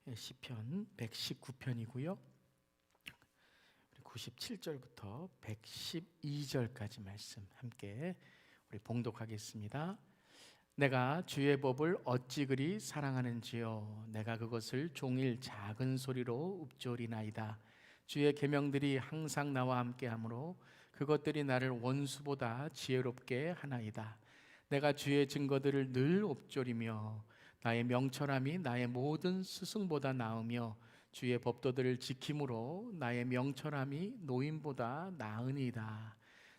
시편 119편이고요. 97절부터 112절까지 말씀 함께 우리 봉독하겠습니다. 내가 주의 법을 어찌 그리 사랑하는지요. 내가 그것을 종일 작은 소리로 읊조리나이다. 주의 계명들이 항상 나와 함께하므로 그것들이 나를 원수보다 지혜롭게 하나이다. 내가 주의 증거들을 늘 읊조리며 나의 명철함이 나의 모든 스승보다 나으며 주의 법도들을 지킴으로 나의 명철함이 노인보다 나으니이다.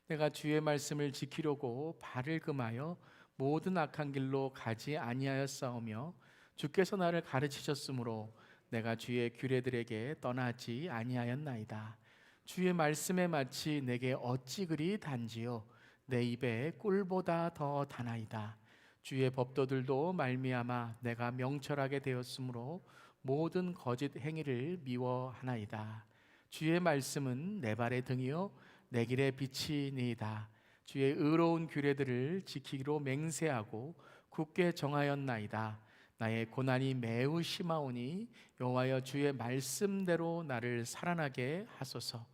내가 주의 말씀을 지키려고 발을 금하여 모든 악한 길로 가지 아니하였사오며 주께서 나를 가르치셨으므로 내가 주의 규례들에게 떠나지 아니하였나이다. 주의 말씀에 마치 내게 어찌 그리 단지요. 내 입에 꿀보다 더 다나이다. 주의 법도들도 말미암아 내가 명철하게 되었으므로 모든 거짓 행위를 미워하나이다. 주의 말씀은 내 발의 등이요 내 길의 빛이니이다. 주의 의로운 규례들을 지키기로 맹세하고 굳게 정하였나이다. 나의 고난이 매우 심하오니 여호와여 주의 말씀대로 나를 살아나게 하소서.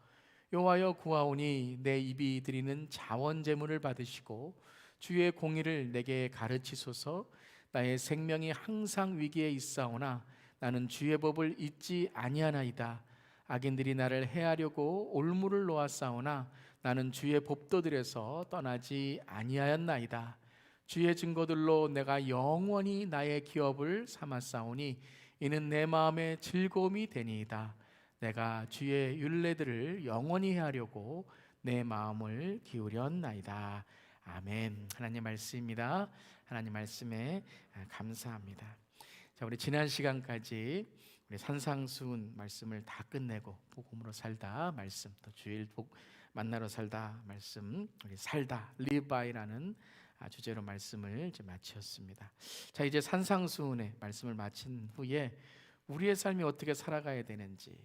여호와여 구하오니 내 입이 드리는 자원 제물을 받으시고 주의 공의를 내게 가르치소서. 나의 생명이 항상 위기에 있사오나 나는 주의 법을 잊지 아니하나이다. 악인들이 나를 해하려고 올무를 놓았사오나 나는 주의 법도들에서 떠나지 아니하였나이다. 주의 증거들로 내가 영원히 나의 기업을 삼았사오니 이는 내 마음의 즐거움이 되니이다. 내가 주의 율례들을 영원히 하려고 내 마음을 기울였나이다. 아멘. 하나님 말씀입니다. 하나님 말씀에 감사합니다. 자, 우리 지난 시간까지 우리 산상수훈 말씀을 다 끝내고 복음으로 살다 말씀, 또 주일 만나러 살다 말씀, 우리 살다 리바이라는 주제로 말씀을 이제 마치었습니다. 자, 이제 산상수훈의 말씀을 마친 후에 우리의 삶이 어떻게 살아가야 되는지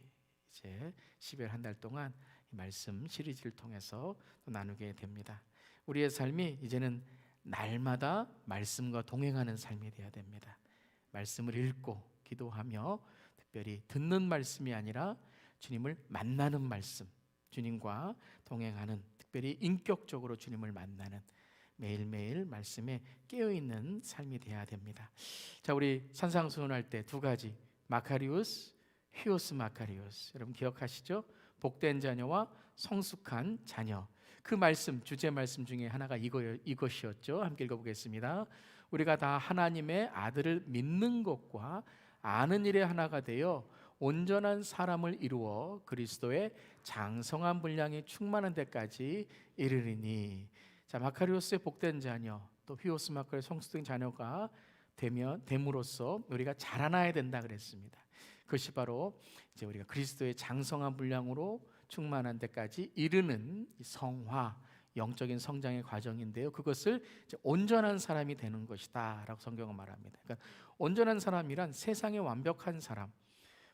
이제 10일 한 달 동안 이 말씀 시리즈를 통해서 또 나누게 됩니다. 우리의 삶이 이제는 날마다 말씀과 동행하는 삶이 되어야 됩니다. 말씀을 읽고 기도하며 특별히 듣는 말씀이 아니라 주님을 만나는 말씀, 주님과 동행하는, 특별히 인격적으로 주님을 만나는 매일매일 말씀에 깨어있는 삶이 되어야 됩니다. 자, 우리 산상수훈할 때 두 가지, 마카리우스, 히오스 마카리우스, 여러분 기억하시죠? 복된 자녀와 성숙한 자녀. 그 말씀, 주제 말씀 중에 하나가 이것이었죠. 함께 읽어보겠습니다. 우리가 다 하나님의 아들을 믿는 것과 아는 일에 하나가 되어 온전한 사람을 이루어 그리스도의 장성한 분량이 충만한 데까지 이르리니. 자, 마카리오스의 복된 자녀, 또 히오스 마카리오스 성숙된 자녀가 됨으로써 우리가 자라나야 된다 그랬습니다. 그것이 바로 이제 우리가 그리스도의 장성한 분량으로 충만한 데까지 이르는 성화, 영적인 성장의 과정인데요. 그것을 이제 온전한 사람이 되는 것이다 라고 성경은 말합니다. 그러니까 온전한 사람이란 세상의 완벽한 사람,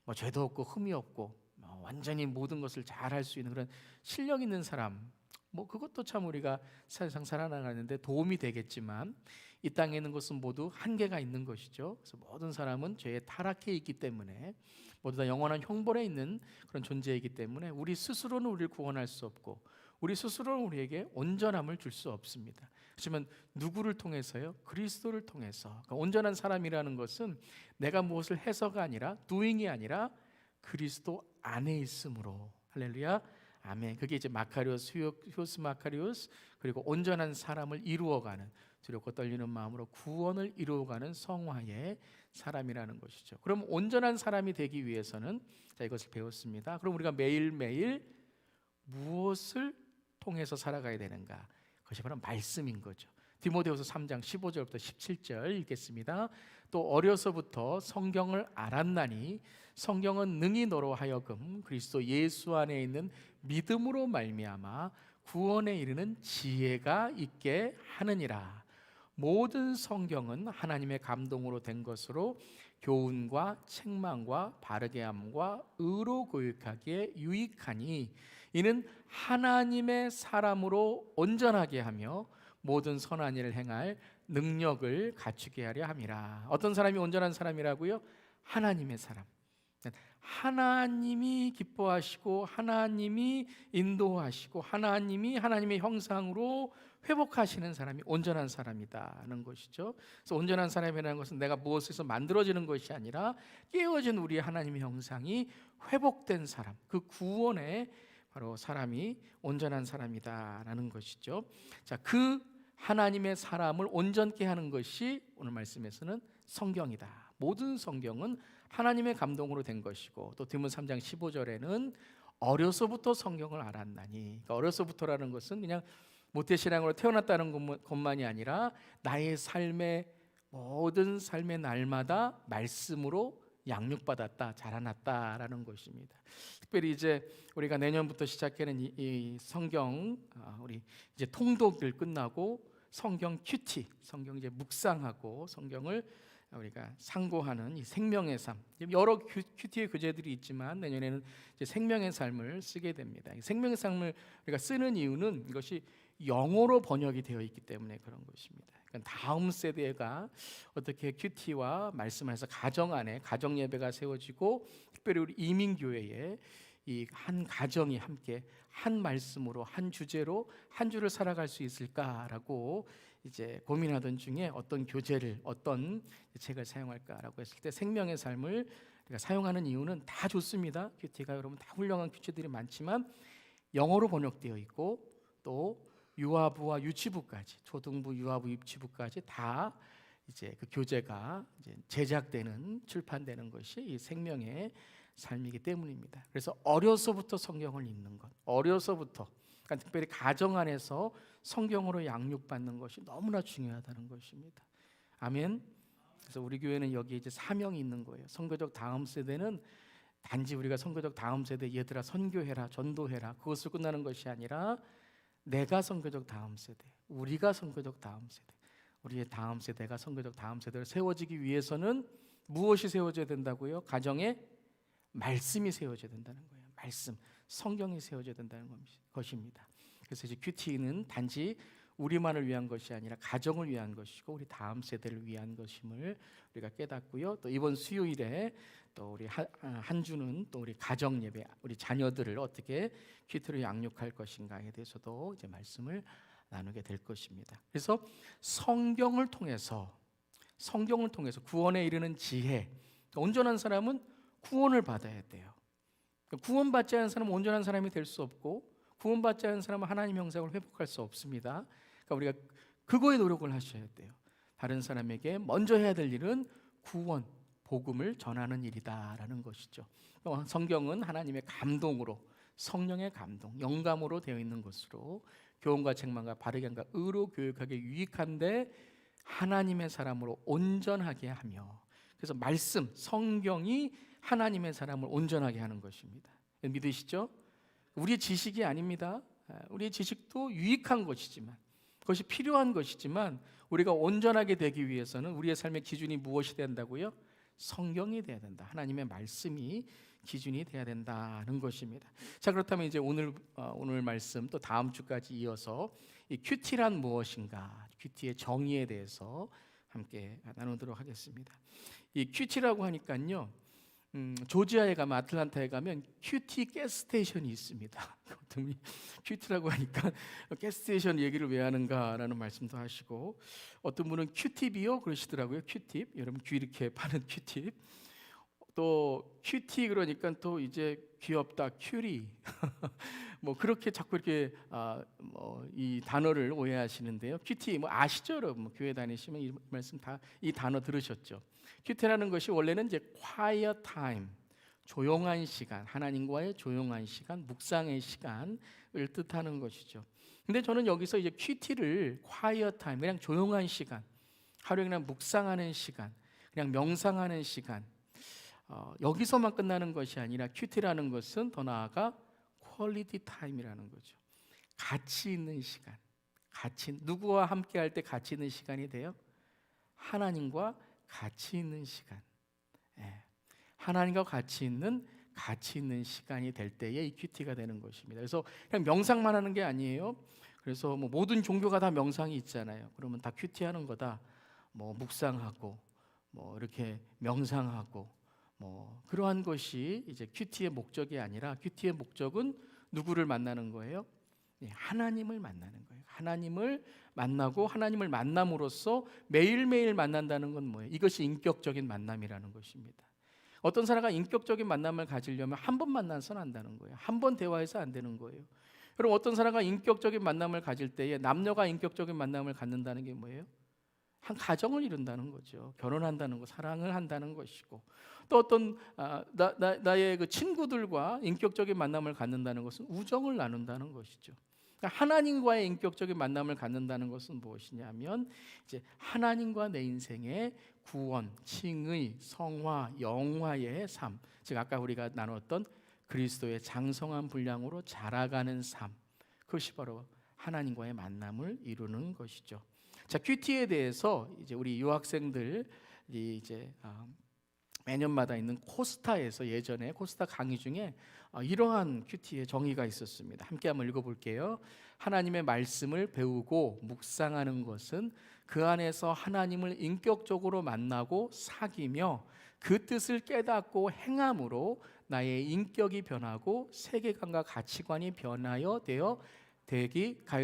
뭐 죄도 없고 흠이 없고 완전히 모든 것을 잘 할 수 있는 그런 실력 있는 사람, 뭐 그것도 참 우리가 세상 살아나가는데 도움이 되겠지만 이 땅에 있는 것은 모두 한계가 있는 것이죠. 그래서 모든 사람은 죄에 타락해 있기 때문에 모두 다 영원한 형벌에 있는 그런 존재이기 때문에 우리 스스로는 우리를 구원할 수 없고 우리 스스로는 우리에게 온전함을 줄 수 없습니다. 하지만 누구를 통해서요? 그리스도를 통해서. 그러니까 온전한 사람이라는 것은 내가 무엇을 해서가 아니라 doing이 아니라 그리스도 안에 있음으로. 할렐루야. 아멘. 그게 이제 마카리오스, 히오스 마카리오스, 그리고 온전한 사람을 이루어가는, 두렵고 떨리는 마음으로 구원을 이루어가는 성화의 사람이라는 것이죠. 그럼 온전한 사람이 되기 위해서는, 자, 이것을 배웠습니다. 그럼 우리가 매일매일 무엇을 통해서 살아가야 되는가? 그것이 바로 말씀인 거죠. 디모데후서 3장 15절부터 17절 읽겠습니다. 또 어려서부터 성경을 알았나니 성경은 능히 너로 하여금 그리스도 예수 안에 있는 믿음으로 말미암아 구원에 이르는 지혜가 있게 하느니라. 모든 성경은 하나님의 감동으로 된 것으로 교훈과 책망과 바르게 함과 의로 교육하기에 유익하니 이는 하나님의 사람으로 온전하게 하며 모든 선한 일을 행할 능력을 갖추게 하려 함이라. 어떤 사람이 온전한 사람이라고요? 하나님의 사람. 하나님이 기뻐하시고 하나님이 인도하시고 하나님이 하나님의 형상으로 회복하시는 사람이 온전한 사람이다는 것이죠. 그래서 온전한 사람이라는 것은 내가 무엇에서 만들어지는 것이 아니라 깨어진 우리 하나님의 형상이 회복된 사람, 그 구원에 바로 사람이 온전한 사람이다라는 것이죠. 자, 그 하나님의 사람을 온전케 하는 것이 오늘 말씀에서는 성경이다. 모든 성경은 하나님의 감동으로 된 것이고, 또 디모데 3장 15절에는 어려서부터 성경을 알았나니, 그러니까 어려서부터라는 것은 그냥 모태신앙으로 태어났다는 것만이 아니라 나의 삶의 모든 삶의 날마다 말씀으로 양육받았다, 자라났다라는 것입니다. 특별히 이제 우리가 내년부터 시작하는 이 성경, 우리 이제 통독을 끝나고 성경 큐티, 성경 이제 묵상하고 성경을 우리가 상고하는 이 생명의 삶, 여러 큐티의 교재들이 있지만 내년에는 이제 생명의 삶을 쓰게 됩니다. 생명의 삶을 우리가 쓰는 이유는 이것이 영어로 번역이 되어 있기 때문에 그런 것입니다. 그러니까 다음 세대가 어떻게 큐티와 말씀을 해서 가정 안에 가정 예배가 세워지고, 특별히 우리 이민교회에 이 한 가정이 함께 한 말씀으로 한 주제로 한 주를 살아갈 수 있을까라고 이제 고민하던 중에 어떤 교재를, 어떤 책을 사용할까라고 했을 때 생명의 삶을 우리가 사용하는 이유는 다 좋습니다. 큐티가 여러분 다 훌륭한 큐티들이 많지만 영어로 번역되어 있고, 또 유아부와 유치부까지, 초등부, 유아부, 유치부까지 다 이제 그 교재가 이제 제작되는, 출판되는 것이 이 생명의 삶이기 때문입니다. 그래서 어려서부터 성경을 읽는 것, 어려서부터, 그러니까 특별히 가정 안에서 성경으로 양육받는 것이 너무나 중요하다는 것입니다. 아멘. 그래서 우리 교회는 여기 이제 사명이 있는 거예요. 선교적 다음 세대는 단지 우리가 선교적 다음 세대 얘들아 선교해라, 전도해라, 그것으로 끝나는 것이 아니라 내가 선교적 다음 세대, 우리가 선교적 다음 세대, 우리의 다음 세대가 선교적 다음 세대를 세워지기 위해서는 무엇이 세워져야 된다고요? 가정에 말씀이 세워져야 된다는 거예요. 말씀, 성경이 세워져야 된다는 것입니다. 그래서 이제 큐티는 단지 우리만을 위한 것이 아니라 가정을 위한 것이고 우리 다음 세대를 위한 것임을 우리가 깨닫고요. 또 이번 수요일에 또 우리 한 주는 또 우리 가정 예배, 우리 자녀들을 어떻게 큐티로 양육할 것인가에 대해서도 이제 말씀을 나누게 될 것입니다. 그래서 성경을 통해서 구원에 이르는 지혜, 온전한 사람은 구원을 받아야 돼요. 구원받지 않은 사람은 온전한 사람이 될 수 없고, 구원받지 않은 사람은 하나님 형상을 회복할 수 없습니다. 그러니까 우리가 그거에 노력을 하셔야 돼요. 다른 사람에게 먼저 해야 될 일은 구원, 복음을 전하는 일이다라는 것이죠. 성경은 하나님의 감동으로, 성령의 감동, 영감으로 되어 있는 것으로 교훈과 책망과 바르게 함과 의로 교육하게 유익한데 하나님의 사람으로 온전하게 하며, 그래서 말씀, 성경이 하나님의 사람을 온전하게 하는 것입니다. 믿으시죠? 우리의 지식이 아닙니다. 우리의 지식도 유익한 것이지만, 그것이 필요한 것이지만, 우리가 온전하게 되기 위해서는 우리의 삶의 기준이 무엇이 된다고요? 성경이 돼야 된다. 하나님의 말씀이 기준이 돼야 된다는 것입니다. 자, 그렇다면 이제 오늘 말씀, 또 다음 주까지 이어서 이 큐티란 무엇인가, 큐티의 정의에 대해서 함께 나누도록 하겠습니다. 이 큐티라고 하니까요, 조지아에 가면, 아틀란타에 가면 큐티 가스스테이션이 있습니다. 큐티라고 하니까 가스스테이션 얘기를 왜 하는가라는 말씀도 하시고, 어떤 분은 큐팁이요 그러시더라고요. 큐팁, 여러분 귀 이렇게 파는 큐팁. 또 큐티 그러니까 또 이제 귀엽다, 큐리. 뭐 그렇게 자꾸 이렇게 이 단어를 오해하시는데요. 큐티 뭐 아시죠, 여러분? 뭐 교회 다니시면 이 말씀 다 이 단어 들으셨죠? 큐티라는 것이 원래는 이제 quiet time, 조용한 시간, 하나님과의 조용한 시간, 묵상의 시간을 뜻하는 것이죠. 근데 저는 여기서 이제 큐티를 quiet time, 그냥 조용한 시간, 하루에 그냥 묵상하는 시간, 그냥 명상하는 시간, 여기서만 끝나는 것이 아니라 큐티라는 것은 더 나아가 퀄리티 타임이라는 거죠. 가치 있는 시간, 누구와 함께 할 때 가치 있는 시간이 돼요? 하나님과 가치 있는 시간. 하나님과 가치 있는 시간이 될 때에 이 큐티가 되는 것입니다. 그래서 그냥 명상만 하는 게 아니에요. 그래서 뭐 모든 종교가 다 명상이 있잖아요. 그러면 다 큐티하는 거다. 뭐 묵상하고, 뭐 이렇게 명상하고, 뭐 그러한 것이 이제 큐티의 목적이 아니라 큐티의 목적은 누구를 만나는 거예요? 하나님을 만나는 거예요. 하나님을 만나고 하나님을 만남으로써 매일매일 만난다는 건 뭐예요? 이것이 인격적인 만남이라는 것입니다. 어떤 사람과 인격적인 만남을 가지려면 한 번 만나서는 안 되는 거예요. 한 번 대화해서 안 되는 거예요. 그럼 어떤 사람과 인격적인 만남을 가질 때에 남녀가 인격적인 만남을 갖는다는 게 뭐예요? 한 가정을 이룬다는 거죠. 결혼한다는 거, 사랑을 한다는 것이고, 또 어떤 나의 그 친구들과 인격적인 만남을 갖는다는 것은 우정을 나눈다는 것이죠. 그러니까 하나님과의 인격적인 만남을 갖는다는 것은 무엇이냐면 이제 하나님과 내 인생의 구원, 칭의, 성화, 영화의 삶, 즉 아까 우리가 나눴던 그리스도의 장성한 분량으로 자라가는 삶, 그것이 바로 하나님과의 만남을 이루는 것이죠. 자, 큐티에 대해서 이제 우리 유학생들이 이제 매년마다 있는 코스타에서 예전에 코스타 강의 중에 이러한 큐티의 정의가 있었습니다. 함께 한번 읽어볼게요. 하나님의 말씀을 배우고 묵상하는 것은 그 안에서 하나님을 인격적으로 만나고 사귀며 그 뜻을 깨닫고 행함으로 나의 인격이 변하고 세계관과 가치관이 변하여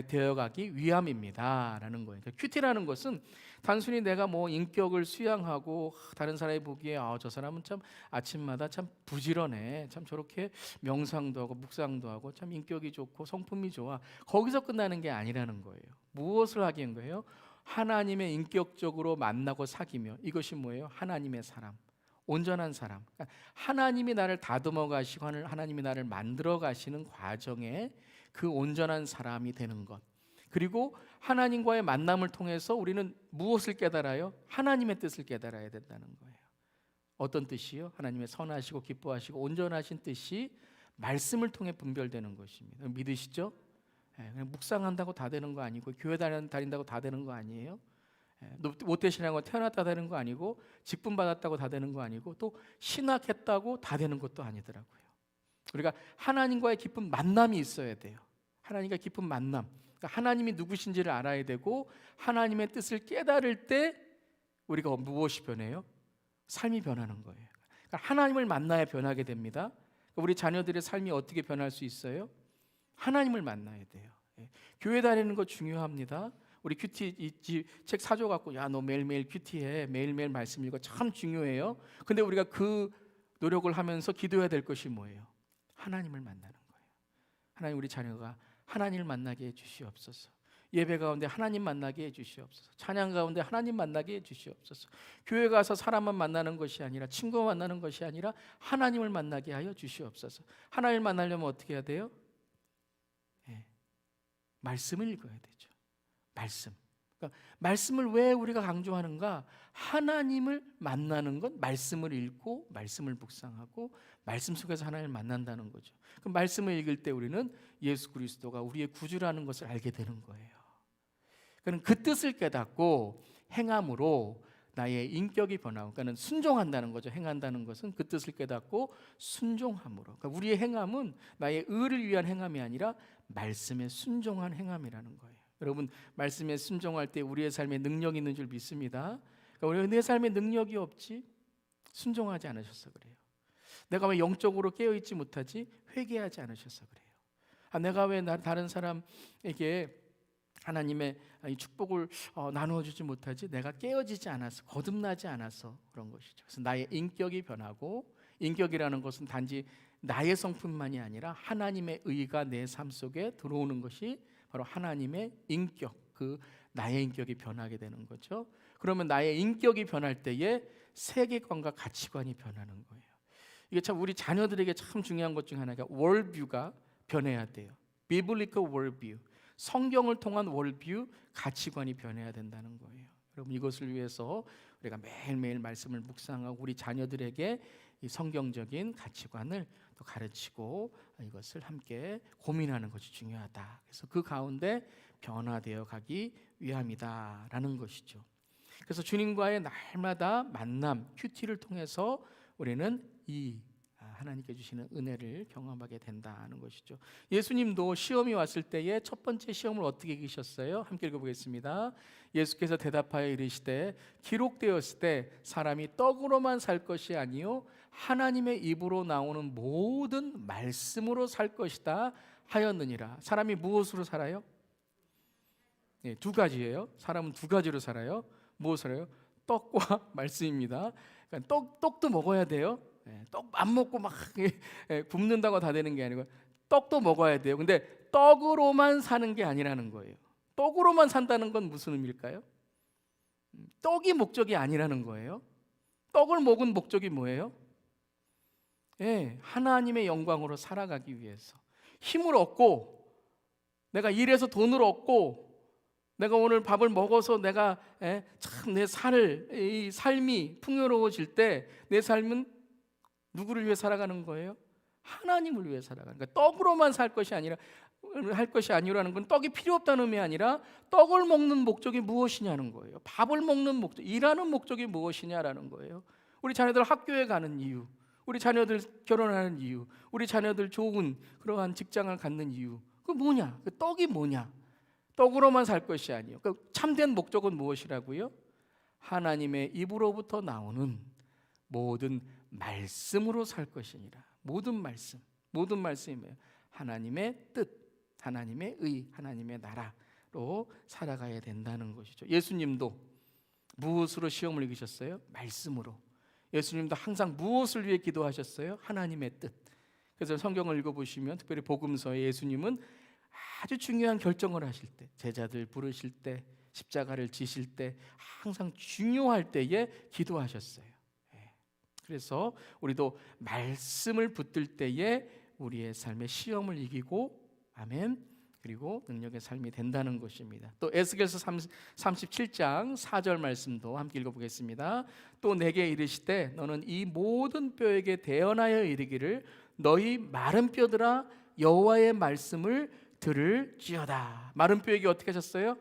되어가기 위함입니다 라는 거예요. 그러니까 큐티라는 것은 단순히 내가 뭐 인격을 수양하고 다른 사람이 보기에 저 사람은 참 아침마다 참 부지런해, 참 저렇게 명상도 하고 묵상도 하고 참 인격이 좋고 성품이 좋아, 거기서 끝나는 게 아니라는 거예요. 무엇을 하기 위한 거예요? 하나님의 인격적으로 만나고 사귀며, 이것이 뭐예요? 하나님의 사람, 온전한 사람. 그러니까 하나님이 나를 다듬어 가시고 하나님이 나를 만들어 가시는 과정에 그 온전한 사람이 되는 것. 그리고 하나님과의 만남을 통해서 우리는 무엇을 깨달아요? 하나님의 뜻을 깨달아야 된다는 거예요. 어떤 뜻이요? 하나님의 선하시고 기뻐하시고 온전하신 뜻이 말씀을 통해 분별되는 것입니다. 믿으시죠? 그냥 묵상한다고 다 되는 거 아니고, 교회 다닌다고 다 되는 거 아니에요. 모태신앙으로 태어났다 되는 거 아니고, 직분 받았다고 다 되는 거 아니고, 또 신학했다고 다 되는 것도 아니더라고요. 우리가 하나님과의 깊은 만남이 있어야 돼요. 하나님과 깊은 만남, 그러니까 하나님이 누구신지를 알아야 되고 하나님의 뜻을 깨달을 때 우리가 무엇이 변해요? 삶이 변하는 거예요. 그러니까 하나님을 만나야 변하게 됩니다. 우리 자녀들의 삶이 어떻게 변할 수 있어요? 하나님을 만나야 돼요. 교회 다니는 거 중요합니다. 우리 큐티 책 사줘갖고 야 너 매일매일 큐티해, 매일매일 말씀 읽어, 참 중요해요. 근데 우리가 그 노력을 하면서 기도해야 될 것이 뭐예요? 하나님을 만나는 거예요. 하나님, 우리 자녀가 하나님을 만나게 해주시옵소서. 예배 가운데 하나님 만나게 해주시옵소서. 찬양 가운데 하나님 만나게 해주시옵소서. 교회 가서 사람만 만나는 것이 아니라, 친구 만나는 것이 아니라 하나님을 만나게 하여 주시옵소서. 하나님을 만나려면 어떻게 해야 돼요? 말씀을 읽어야 되죠. 그러니까 말씀을 왜 우리가 강조하는가? 하나님을 만나는 건 말씀을 읽고 말씀을 묵상하고 말씀 속에서 하나님을 만난다는 거죠. 그 말씀을 읽을 때 우리는 예수 그리스도가 우리의 구주라는 것을 알게 되는 거예요. 그는 그 뜻을 깨닫고 행함으로 나의 인격이 변하고, 그러니까 순종한다는 거죠. 행한다는 것은 그 뜻을 깨닫고 순종함으로. 그러니까 우리의 행함은 나의 의를 위한 행함이 아니라 말씀에 순종한 행함이라는 거예요. 여러분, 말씀에 순종할 때 우리의 삶에 능력이 있는 줄 믿습니다. 그러니까 우리가 내 삶에 능력이 없지? 순종하지 않으셔서 그래요. 내가 왜 영적으로 깨어있지 못하지? 회개하지 않으셔서 그래요. 내가 왜 다른 사람에게 하나님의 이 축복을 나누어 주지 못하지? 내가 깨어지지 않아서, 거듭나지 않아서 그런 것이죠. 그래서 나의 인격이 변하고, 인격이라는 것은 단지 나의 성품만이 아니라 하나님의 의가 내 삶 속에 들어오는 것이 바로 하나님의 인격, 그 나의 인격이 변하게 되는 거죠. 그러면 나의 인격이 변할 때에 세계관과 가치관이 변하는 거예요. 이게 참 우리 자녀들에게 참 중요한 것 중 하나가 월뷰가 변해야 돼요. 비블리컬 월뷰, 성경을 통한 월뷰, 가치관이 변해야 된다는 거예요. 여러분, 이것을 위해서 우리가 매일매일 말씀을 묵상하고 우리 자녀들에게 이 성경적인 가치관을 또 가르치고 이것을 함께 고민하는 것이 중요하다. 그래서 그 가운데 변화되어 가기 위함이다라는 것이죠. 그래서 주님과의 날마다 만남, 큐티를 통해서 우리는 이 하나님께 주시는 은혜를 경험하게 된다는 것이죠. 예수님도 시험이 왔을 때에 첫 번째 시험을 어떻게 이기셨어요? 함께 읽어보겠습니다. 예수께서 대답하여 이르시되 기록되었을 때 사람이 떡으로만 살 것이 아니요 하나님의 입으로 나오는 모든 말씀으로 살 것이다 하였느니라. 사람이 무엇으로 살아요? 네, 두 가지예요. 사람은 두 가지로 살아요. 무엇으로 살아요? 떡과 말씀입니다. 그러니까 떡도 먹어야 돼요. 떡 안 먹고 막 굶는다고 다 되는 게 아니고 떡도 먹어야 돼요. 근데 떡으로만 사는 게 아니라는 거예요. 떡으로만 산다는 건 무슨 의미일까요? 떡이 목적이 아니라는 거예요. 떡을 먹은 목적이 뭐예요? 하나님의 영광으로 살아가기 위해서 힘을 얻고, 내가 일해서 돈을 얻고, 내가 오늘 밥을 먹어서 내가 참 내 이 삶이 풍요로워질 때 내 삶은 누구를 위해 살아가는 거예요? 하나님을 위해 살아가는 거예요. 떡으로만 살 것이 아니라 할 것이 아니라는 건 떡이 필요 없다는 의미 아니라 떡을 먹는 목적이 무엇이냐는 거예요. 밥을 먹는 목적, 일하는 목적이 무엇이냐라는 거예요. 우리 자녀들 학교에 가는 이유, 우리 자녀들 결혼하는 이유, 우리 자녀들 좋은 그러한 직장을 갖는 이유, 그 뭐냐? 그 떡이 뭐냐? 떡으로만 살 것이 아니에요. 그 참된 목적은 무엇이라고요? 하나님의 입으로부터 나오는 모든 말씀으로 살 것이니라. 모든 말씀, 모든 말씀이 뭐예요? 하나님의 뜻, 하나님의 의, 하나님의 나라로 살아가야 된다는 것이죠. 예수님도 무엇으로 시험을 이기셨어요? 말씀으로. 예수님도 항상 무엇을 위해 기도하셨어요? 하나님의 뜻. 그래서 성경을 읽어보시면 특별히 복음서에 예수님은 아주 중요한 결정을 하실 때, 제자들 부르실 때, 십자가를 지실 때, 항상 중요할 때에 기도하셨어요. 그래서 우리도 말씀을 붙들 때에 우리의 삶의 시험을 이기고, 아멘, 그리고 능력의 삶이 된다는 것입니다. 또 에스겔서 37장 4절 말씀도 함께 읽어보겠습니다. 또 내게 이르시되 너는 이 모든 뼈에게 대언하여 이르기를 너희 마른 뼈들아 여호와의 말씀을 들을지어다. 마른 뼈에게 어떻게 하셨어요?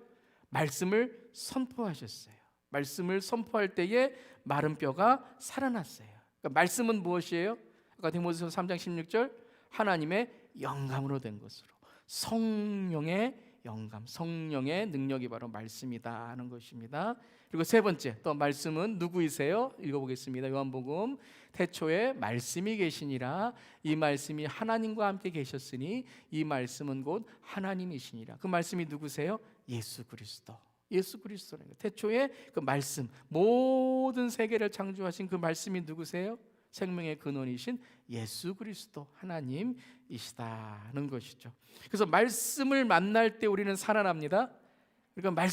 말씀을 선포하셨어요. 말씀을 선포할 때에 마른 뼈가 살아났어요. 그러니까 말씀은 무엇이에요? 아까 디모데후서 3장 16절 하나님의 영감으로 된 것으로, 성령의 영감, 성령의 능력이 바로 말씀이다 하는 것입니다. 그리고 세 번째, 또 말씀은 누구이세요? 읽어보겠습니다. 요한복음 태초에 말씀이 계시니라. 이 말씀이 하나님과 함께 계셨으니 이 말씀은 곧 하나님이시니라. 그 말씀이 누구세요? 예수 그리스도. 예수 그리스도는 태초에 그 말씀, 모든 세계를 창조하신 그 말씀이 누구세요? 생명의 근원이신 예수 그리스도 하나님이시다는 것이죠. 그래서 말씀을 만날 때 우리는 살아납니다. 그러니까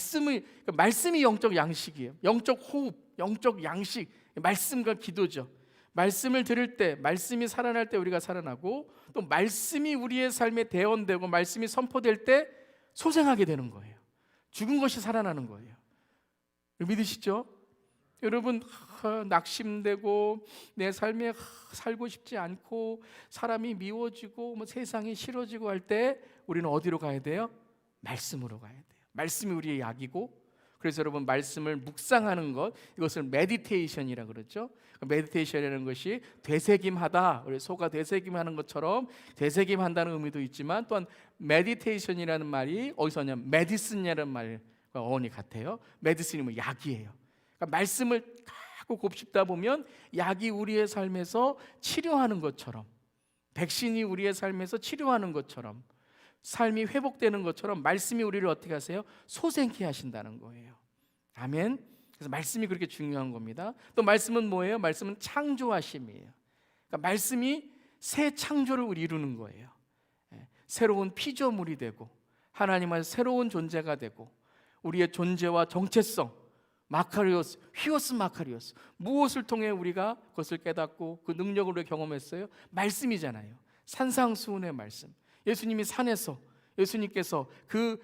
말씀이 영적 양식이에요. 영적 호흡, 영적 양식, 말씀과 기도죠. 말씀을 들을 때, 말씀이 살아날 때 우리가 살아나고, 또 말씀이 우리의 삶에 대언되고 말씀이 선포될 때 소생하게 되는 거예요. 죽은 것이 살아나는 거예요. 믿으시죠? 여러분, 낙심되고 내 삶에 살고 싶지 않고 사람이 미워지고 세상이 싫어지고 할 때 우리는 어디로 가야 돼요? 말씀으로 가야 돼요. 말씀이 우리의 약이고, 그래서 여러분 말씀을 묵상하는 것, 이것을 메디테이션이라 그러죠. 메디테이션이라는 것이 되새김하다, 우리 소가 되새김하는 것처럼 되새김한다는 의미도 있지만, 또한 메디테이션이라는 말이 어디서 오냐면 메디슨이라는 말과 어원이 같아요. 메디슨이 뭐 약이에요. 그러니까 말씀을 갖고 곱씹다 보면 약이 우리의 삶에서 치료하는 것처럼, 백신이 우리의 삶에서 치료하는 것처럼, 삶이 회복되는 것처럼 말씀이 우리를 어떻게 하세요? 소생케 하신다는 거예요. 아멘. 그래서 말씀이 그렇게 중요한 겁니다. 또 말씀은 뭐예요? 말씀은 창조하심이에요. 그러니까 말씀이 새 창조를 우리 이루는 거예요. 새로운 피조물이 되고 하나님의 새로운 존재가 되고, 우리의 존재와 정체성, 마카리오스, 휘오스 마카리오스, 무엇을 통해 우리가 그것을 깨닫고 그 능력으로 경험했어요? 말씀이잖아요. 산상수훈의 말씀. 예수님이 산에서, 예수님께서 그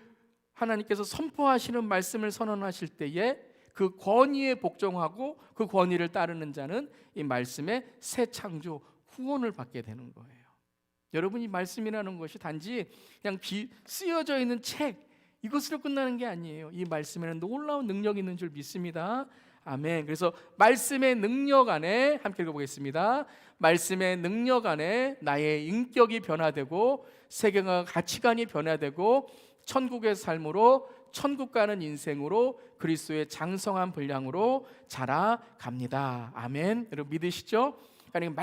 하나님께서 선포하시는 말씀을 선언하실 때에 그 권위에 복종하고 그 권위를 따르는 자는 이 말씀의 새 창조 후원을 받게 되는 거예요. 여러분이 말씀이라는 것이 단지 그냥 쓰여져 있는 책, 이것으로 끝나는 게 아니에요. 이 말씀에는 놀라운 능력이 있는 줄 믿습니다. 아멘. 그래서 말씀의 능력 안에 함께 읽어보겠습니다. 말씀의 능력 안에 나의 인격이 변화되고 세계관 가치관이 변화되고 천국의 삶으로, 천국 가는 인생으로, 그리스도의 장성한 분량으로 자라갑니다. 아멘. 여러분 믿으시죠? 그러니까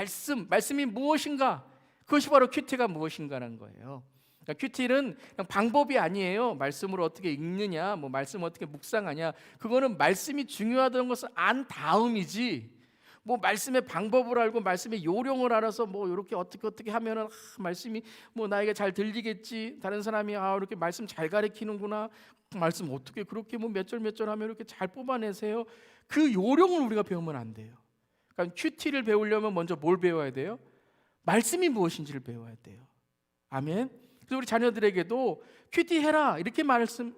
말씀이 무엇인가? 그것이 바로 큐티가 무엇인가라는 거예요. 그러니까 큐티는 그냥 방법이 아니에요. 말씀을 어떻게 읽느냐, 뭐 말씀을 어떻게 묵상하냐, 그거는 말씀이 중요하다는 것을 안 다음이지. 뭐 말씀의 방법을 알고 말씀의 요령을 알아서 뭐 이렇게 어떻게 하면은 말씀이 뭐 나에게 잘 들리겠지. 다른 사람이 이렇게 말씀 잘 가르치는구나. 말씀 어떻게 그렇게 뭐 몇 절 하면 이렇게 잘 뽑아내세요. 그 요령을 우리가 배우면 안 돼요. 그러니까 큐티를 배우려면 먼저 뭘 배워야 돼요? 말씀이 무엇인지를 배워야 돼요. 아멘. 그래서 우리 자녀들에게도 큐티 해라 이렇게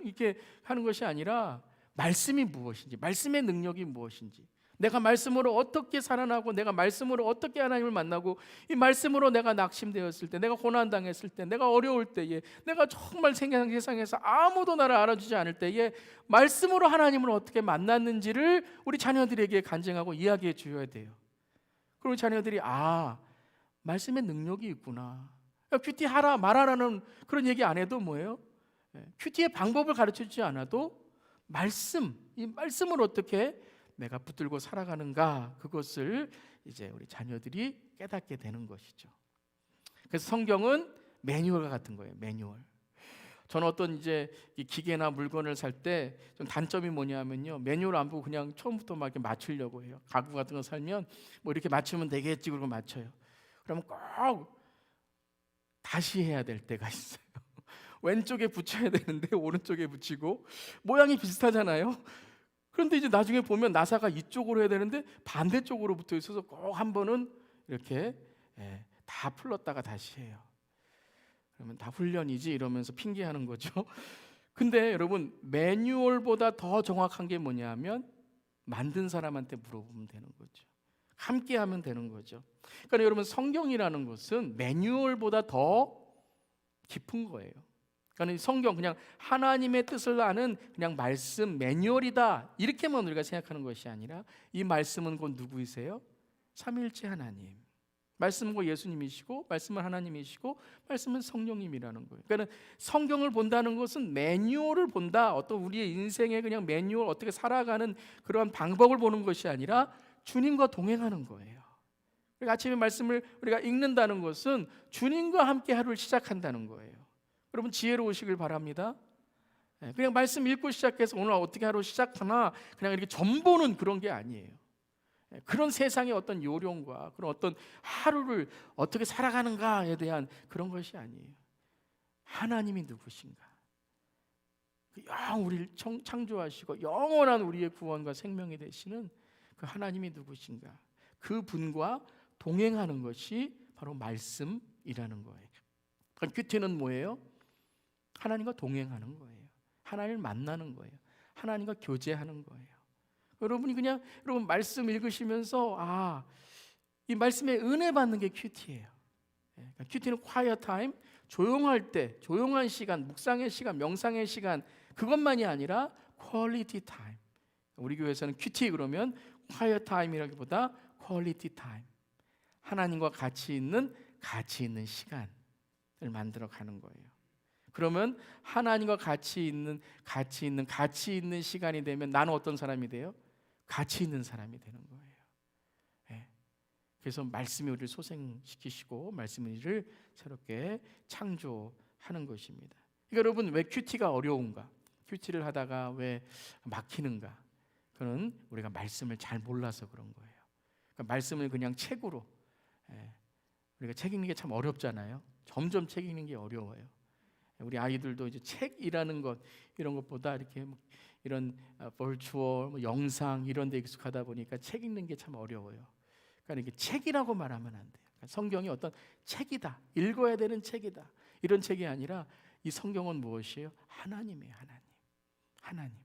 이렇게 하는 것이 아니라 말씀이 무엇인지, 말씀의 능력이 무엇인지, 내가 말씀으로 어떻게 살아나고 내가 말씀으로 어떻게 하나님을 만나고 이 말씀으로 내가 낙심되었을 때, 내가 고난당했을 때, 내가 어려울 때에, 내가 정말 세상에서 아무도 나를 알아주지 않을 때에 말씀으로 하나님을 어떻게 만났는지를 우리 자녀들에게 간증하고 이야기해 주어야 돼요. 그리고 자녀들이 말씀의 능력이 있구나. 큐티 하라 말하라는 그런 얘기 안 해도 뭐예요? 큐티의 방법을 가르쳐주지 않아도 이 말씀을 어떻게 내가 붙들고 살아가는가, 그것을 이제 우리 자녀들이 깨닫게 되는 것이죠. 그래서 성경은 매뉴얼과 같은 거예요. 매뉴얼. 저는 어떤 이제 기계나 물건을 살 때 좀 단점이 뭐냐면요, 매뉴얼 안 보고 그냥 처음부터 막 이렇게 맞추려고 해요. 가구 같은 거 살면 뭐 이렇게 맞추면 되겠지 그러고 맞춰요. 그러면 꼭 다시 해야 될 때가 있어요. 왼쪽에 붙여야 되는데 오른쪽에 붙이고 모양이 비슷하잖아요. 그런데 이제 나중에 보면 나사가 이쪽으로 해야 되는데 반대쪽으로 붙어 있어서 꼭 한 번은 이렇게 다 풀렀다가 다시 해요. 그러면 다 훈련이지 이러면서 핑계하는 거죠. 근데 여러분, 매뉴얼보다 더 정확한 게 뭐냐면 만든 사람한테 물어보면 되는 거죠. 함께 하면 되는 거죠. 그러니까 여러분, 성경이라는 것은 매뉴얼보다 더 깊은 거예요. 그러니까 성경 그냥 하나님의 뜻을 아는 그냥 말씀 매뉴얼이다 이렇게만 우리가 생각하는 것이 아니라 이 말씀은 곧 누구이세요? 삼위일체 하나님. 말씀은 곧 예수님이시고 말씀은 하나님이시고 말씀은 성령님이라는 거예요. 그러니까 성경을 본다는 것은 매뉴얼을 본다, 어떤 우리의 인생의 그냥 매뉴얼, 어떻게 살아가는 그런 방법을 보는 것이 아니라 주님과 동행하는 거예요. 그러니까 아침에 말씀을 우리가 읽는다는 것은 주님과 함께 하루를 시작한다는 거예요. 여러분, 지혜로우시길 바랍니다. 그냥 말씀 읽고 시작해서 오늘 어떻게 하루 시작하나 그냥 이렇게 전보는 그런 게 아니에요. 그런 세상의 어떤 요령과 그런 어떤 하루를 어떻게 살아가는가에 대한 그런 것이 아니에요. 하나님이 누구신가? 우리를 창조하시고 영원한 우리의 구원과 생명이 되시는 그 하나님이 누구신가? 그 분과 동행하는 것이 바로 말씀이라는 거예요. 그러니까 큐티는 뭐예요? 하나님과 동행하는 거예요. 하나님을 만나는 거예요. 하나님과 교제하는 거예요. 여러분이 그냥 여러분 말씀 읽으시면서 이 말씀에 은혜 받는 게 큐티예요. 그러니까 큐티는 quiet time, 조용할 때, 조용한 시간, 묵상의 시간, 명상의 시간, 그것만이 아니라 quality time. 우리 교회에서는 큐티 그러면 quiet time이라기보다 quality time, 하나님과 같이 있는 시간을 만들어 가는 거예요. 그러면 하나님과 같이 있는 시간이 되면 나는 어떤 사람이 돼요? 가치 있는 사람이 되는 거예요. 그래서 말씀이 우리를 소생시키시고 말씀이 우리를 새롭게 창조하는 것입니다. 그러니까 여러분, 왜 큐티가 어려운가? 큐티를 하다가 왜 막히는가? 그는 우리가 말씀을 잘 몰라서 그런 거예요. 그러니까 말씀을 그냥 책으로, 우리가 책 읽는 게 참 어렵잖아요. 점점 책 읽는 게 어려워요. 우리 아이들도 이제 책이라는 것, 이런 것보다 이렇게 이런 버추얼, 영상 이런 데 익숙하다 보니까 책 읽는 게 참 어려워요. 그러니까 이게 책이라고 말하면 안 돼요. 그러니까 성경이 어떤 책이다, 읽어야 되는 책이다, 이런 책이 아니라 이 성경은 무엇이에요? 하나님이에요. 하나님.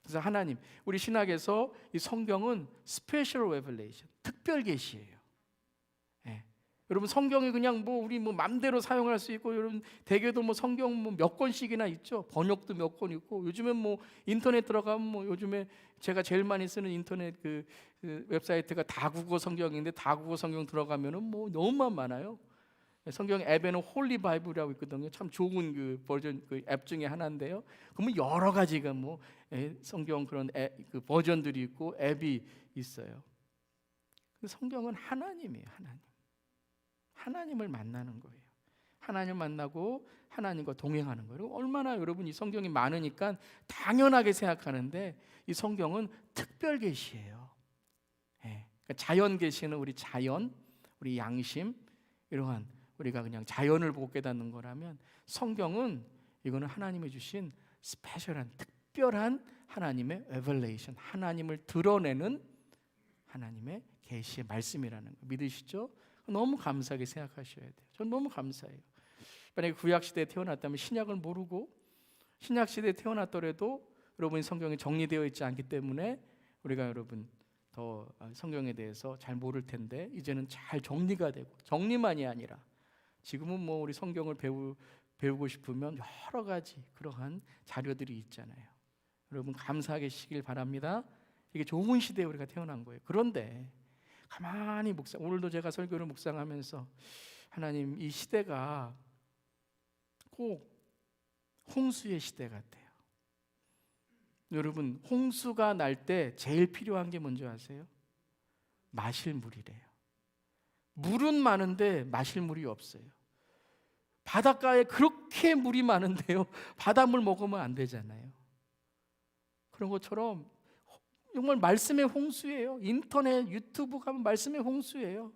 그래서 하나님, 우리 신학에서 이 성경은 스페셜 레벨레이션, 특별 계시예요. 여러분, 성경이 그냥 우리 맘대로 사용할 수 있고, 여러분 대개도 성경 몇 권씩이나 있죠. 번역도 몇 권 있고, 요즘엔 인터넷 들어가면 요즘에 제가 제일 많이 쓰는 인터넷 그 웹사이트가 다국어 성경인데, 다국어 성경 들어가면은 너무 많아요. 성경 앱에는 홀리 바이블이라고 있거든요. 참 좋은 그 버전 그 앱 중에 하나인데요. 그러면 여러 가지가 성경 그런 그 버전들이 있고 앱이 있어요. 근데 성경은 하나님이에요. 하나님을 만나는 거예요. 하나님을 만나고 하나님과 동행하는 거예요. 얼마나 여러분 이 성경이 많으니까 당연하게 생각하는데 이 성경은 특별 계시예요. 그러니까 자연 계시는 우리 자연, 우리 양심, 이러한 우리가 그냥 자연을 보고 깨닫는 거라면 성경은 이거는 하나님이 주신 스페셜한 특별한 하나님의 레벨레이션, 하나님을 드러내는 하나님의 계시의 말씀이라는 거 믿으시죠? 너무 감사하게 생각하셔야 돼요. 전 너무 감사해요. 만약에 구약시대에 태어났다면 신약을 모르고 신약시대에 태어났더라도 여러분이 성경에 정리되어 있지 않기 때문에 우리가 여러분 더 성경에 대해서 잘 모를 텐데 이제는 잘 정리가 되고, 정리만이 아니라 지금은 뭐 우리 성경을 배우고 싶으면 여러 가지 그러한 자료들이 있잖아요. 여러분 감사하시길 바랍니다. 이게 좋은 시대에 우리가 태어난 거예요. 그런데 가만히 오늘도 제가 설교를 묵상하면서 하나님, 이 시대가 꼭 홍수의 시대 같아요. 여러분 홍수가 날 때 제일 필요한 게 뭔지 아세요? 마실 물이래요. 물은 많은데 마실 물이 없어요. 바닷가에 그렇게 물이 많은데요, 바닷물 먹으면 안 되잖아요. 그런 것처럼 정말 말씀의 홍수예요. 인터넷, 유튜브 가면 말씀의 홍수예요.